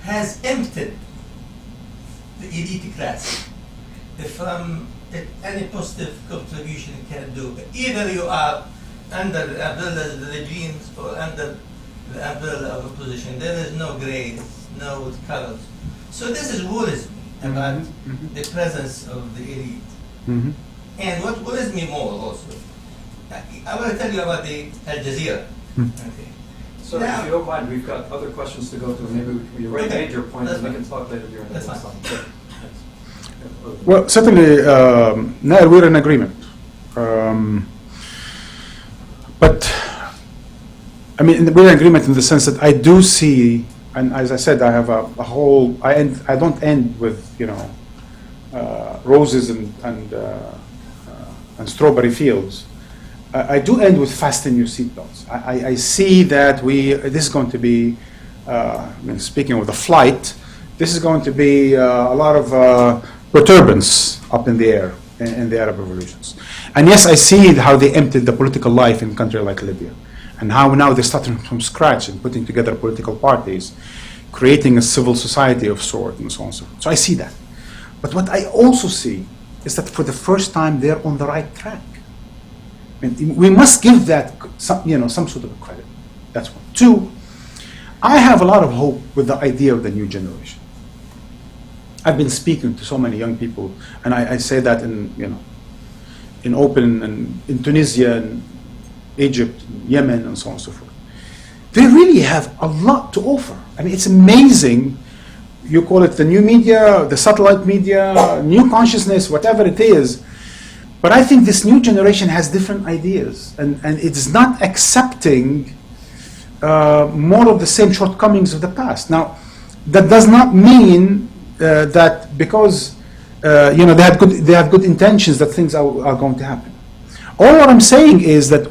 has emptied the elite class from any positive contribution it can do. Either you are under the umbrella of the regimes or under the umbrella of opposition. There is no grays, no colors. So this is worries me about the presence of the elite. And what worries me more also, I want to tell you about the Al Jazeera. Okay. So now, if you don't mind, we've got other questions to go through. Maybe we already made your point, and we can talk later during the That's next fine. time. Well, certainly, now we're in agreement. But, I mean, we're in agreement in the sense that I do see, and as I said, I have a whole, I don't end with, roses and strawberry fields. I do end with fasten your seatbelts. I see that this is going to be, speaking of the flight, this is going to be a lot of perturbance up in the air in the Arab revolutions. And yes, I see how they emptied the political life in a country like Libya, and how now they're starting from scratch and putting together political parties, creating a civil society of sort, and so on and so forth. So I see that. But what I also see is that for the first time they're on the right track. And we must give that some sort of a credit. That's one. Two, I have a lot of hope with the idea of the new generation. I've been speaking to so many young people, and I say that in open and in Tunisia and Egypt, Yemen, and so on and so forth. They really have a lot to offer. I mean, it's amazing. You call it the new media, the satellite media, new consciousness, whatever it is. But I think this new generation has different ideas, and it's not accepting more of the same shortcomings of the past. Now, that does not mean that because they have good intentions that things are going to happen. All what I'm saying is that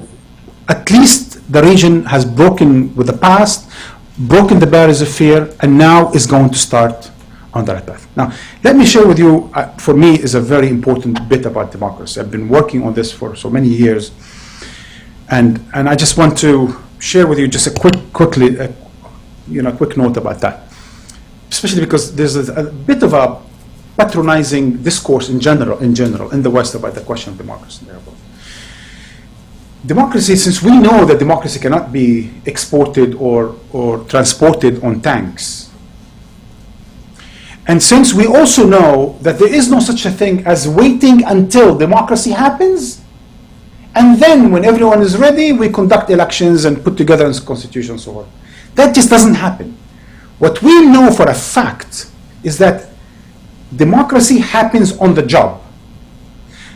at least the region has broken with the past, broken the barriers of fear, and now is going to start on that path. Now, let me share with you, for me, is a very important bit about democracy. I've been working on this for so many years, and I just want to share with you just a quick note about that. Especially because there's a bit of a patronizing discourse in general in the West about the question of democracy. Democracy, since we know that democracy cannot be exported or transported on tanks, and since we also know that there is no such a thing as waiting until democracy happens, and then when everyone is ready, we conduct elections and put together a constitution and so on. That just doesn't happen. What we know for a fact is that democracy happens on the job.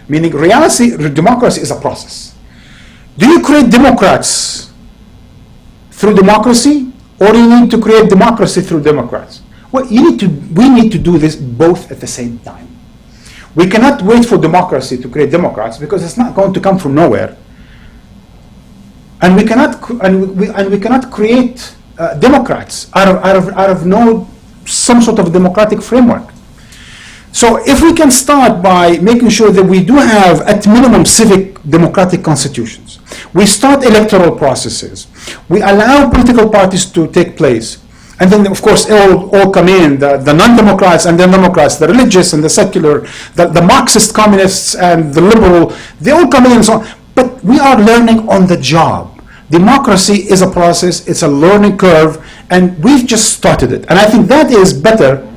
Meaning democracy is a process. Do you create democrats through democracy, or you need to create democracy through democrats? Well, we need to do this both at the same time. We cannot wait for democracy to create democrats because it's not going to come from nowhere. And we cannot create democrats out of some sort of democratic framework. So if we can start by making sure that we do have at minimum civic democratic constitutions, we start electoral processes, we allow political parties to take place, and then of course all come in, the non-democrats and the democrats, the religious and the secular, the Marxist communists and the liberal, they all come in and so on. But we are learning on the job. Democracy is a process, it's a learning curve, and we've just started it. And I think that is better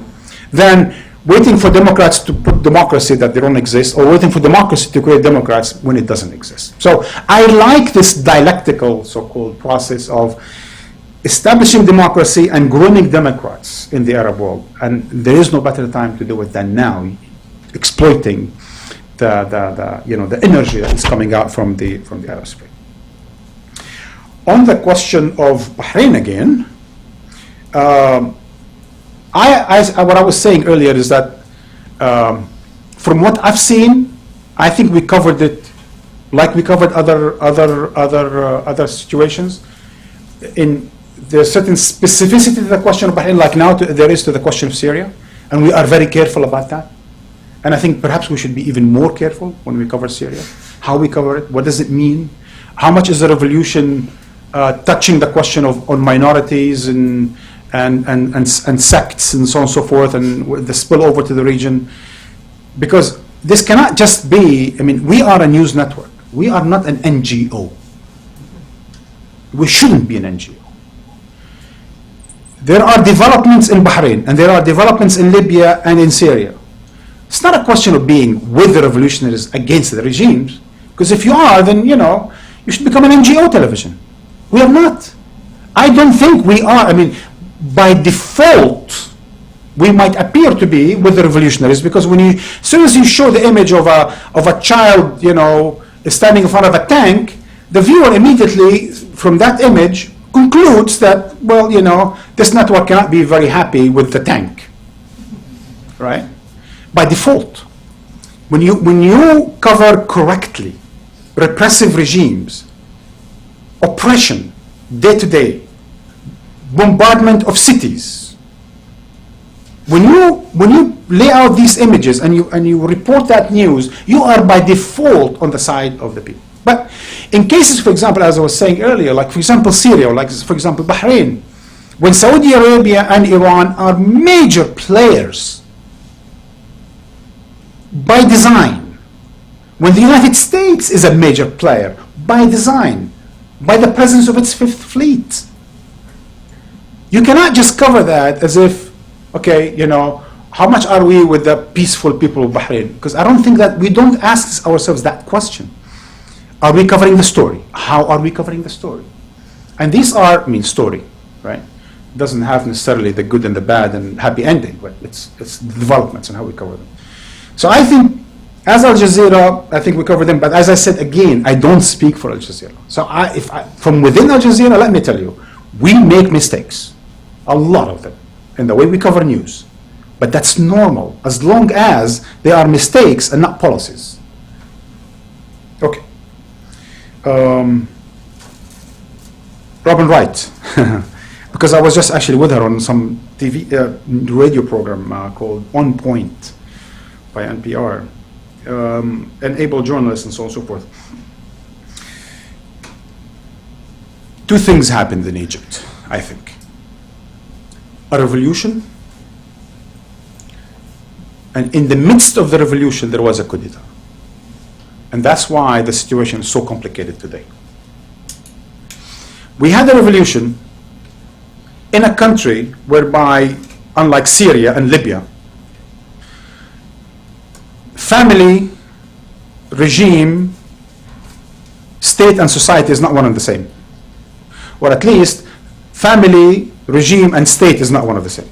than waiting for democrats to put democracy that they don't exist, or waiting for democracy to create democrats when it doesn't exist. So I like this dialectical so-called process of establishing democracy and grooming democrats in the Arab world. And there is no better time to do it than now, exploiting the energy that is coming out from the Arab Spring. On the question of Bahrain again, what I was saying earlier is that from what I've seen, I think we covered it like we covered other situations. There's certain specificity to the question of Bahrain, like now there is to the question of Syria, and we are very careful about that. And I think perhaps we should be even more careful when we cover Syria, how we cover it, what does it mean, how much is the revolution touching the question on minorities and sects and so on and so forth, and the spillover to the region. Because this cannot just be, we are a news network. We are not an NGO. We shouldn't be an NGO. There are developments in Bahrain, and there are developments in Libya and in Syria. It's not a question of being with the revolutionaries against the regimes, because if you are, then you should become an NGO television. We are not. I don't think we are. By default, we might appear to be with the revolutionaries, because as soon as you show the image of a child, standing in front of a tank, the viewer immediately, from that image, concludes that, this network cannot be very happy with the tank, right? By default, when you cover correctly repressive regimes, oppression, day to day, bombardment of cities, when you lay out these images and you report that news, you are by default on the side of the people. But in cases, for example, as I was saying earlier, like for example Syria, or like for example Bahrain, when Saudi Arabia and Iran are major players by design, when the United States is a major player by design, by the presence of its Fifth Fleet. You cannot just cover that as if, okay, you know, how much are we with the peaceful people of Bahrain? Because I don't think that, we don't ask ourselves that question. Are we covering the story? How are we covering the story? And these are, I mean, story, right? It doesn't have necessarily the good and the bad and happy ending, but it's the developments and how we cover them. So I think, as Al Jazeera, I think we cover them, but as I said again, I don't speak for Al Jazeera. So from within Al Jazeera, let me tell you, we make mistakes, a lot of them, in the way we cover news. But that's normal, as long as they are mistakes and not policies. Okay. Robin Wright, because I was just actually with her on some TV, radio program called On Point by NPR, an able journalist and so on and so forth. Two things happened in Egypt, I think. A revolution, and in the midst of the revolution there was a coup d'etat. And that's why the situation is so complicated today. We had a revolution in a country whereby, unlike Syria and Libya, family, regime, state and society is not one and the same. Or at least family, regime and state is not one of the same.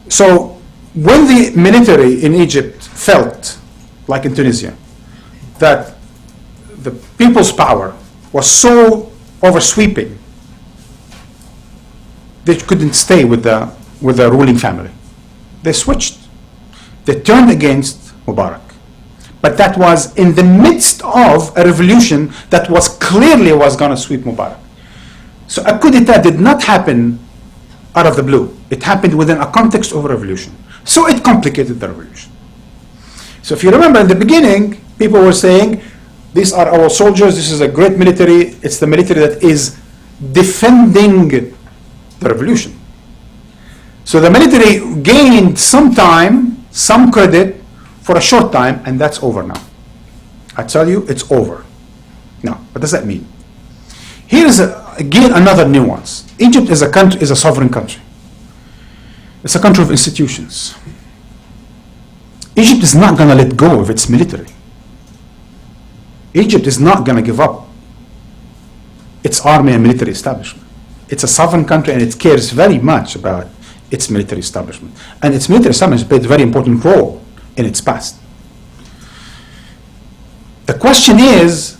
So when the military in Egypt felt, like in Tunisia, that the people's power was so oversweeping, they couldn't stay with the ruling family. They switched. They turned against Mubarak. But that was in the midst of a revolution that was clearly was going to sweep Mubarak. So a coup d'etat did not happen out of the blue. It happened within a context of a revolution. So it complicated the revolution. So if you remember in the beginning, people were saying, these are our soldiers, this is a great military, it's the military that is defending the revolution. So the military gained some time, some credit for a short time, and that's over now. I tell you, it's over. Now, what does that mean? Here is again another nuance. Egypt is a country, is a sovereign country. It's a country of institutions. Egypt is not going to let go of its military. Egypt is not going to give up its army and military establishment. It's a sovereign country and it cares very much about its military establishment. And its military establishment played a very important role in its past. The question is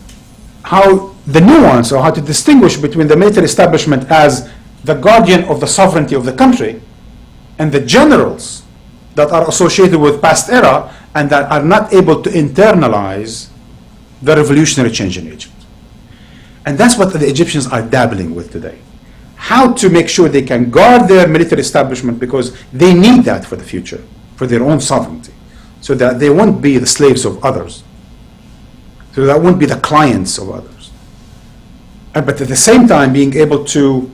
how the nuance, or how to distinguish between the military establishment as the guardian of the sovereignty of the country and the generals that are associated with past era and that are not able to internalize the revolutionary change in Egypt. And that's what the Egyptians are dabbling with today. How to make sure they can guard their military establishment, because they need that for the future, for their own sovereignty, so that they won't be the slaves of others, so that won't be the clients of others. But at the same time being able to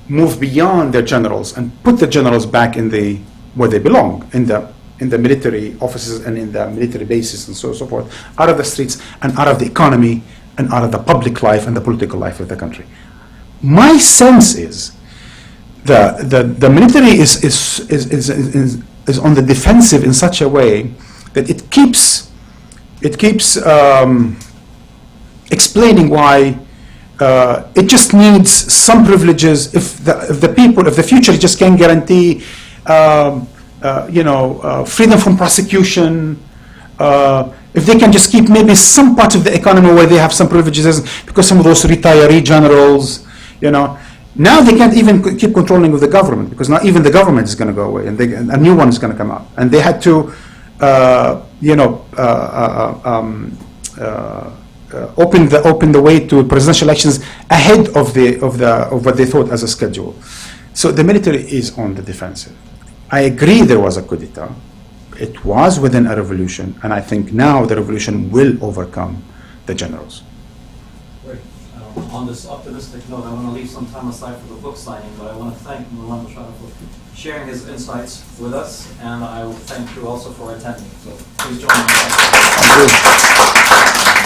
move beyond their generals and put the generals back in the where they belong, in the military offices and in the military bases and so forth, out of the streets and out of the economy and out of the public life and the political life of the country. My sense is the military is on the defensive in such a way that it keeps explaining why it just needs some privileges if the future just can't guarantee freedom from prosecution, if they can just keep maybe some parts of the economy where they have some privileges, because some of those retiree generals, now they can't even keep controlling of the government, because not even the government is going to go away, and a new one is going to come out, and they had to open the way to presidential elections ahead of what they thought as a schedule. So the military is on the defensive. I agree there was a coup d'etat. It was within a revolution, and I think now the revolution will overcome the generals. Great. on this optimistic note, I want to leave some time aside for the book signing, but I want to thank Marwan Bishara for sharing his insights with us, and I will thank you also for attending. So please join me. Thank you.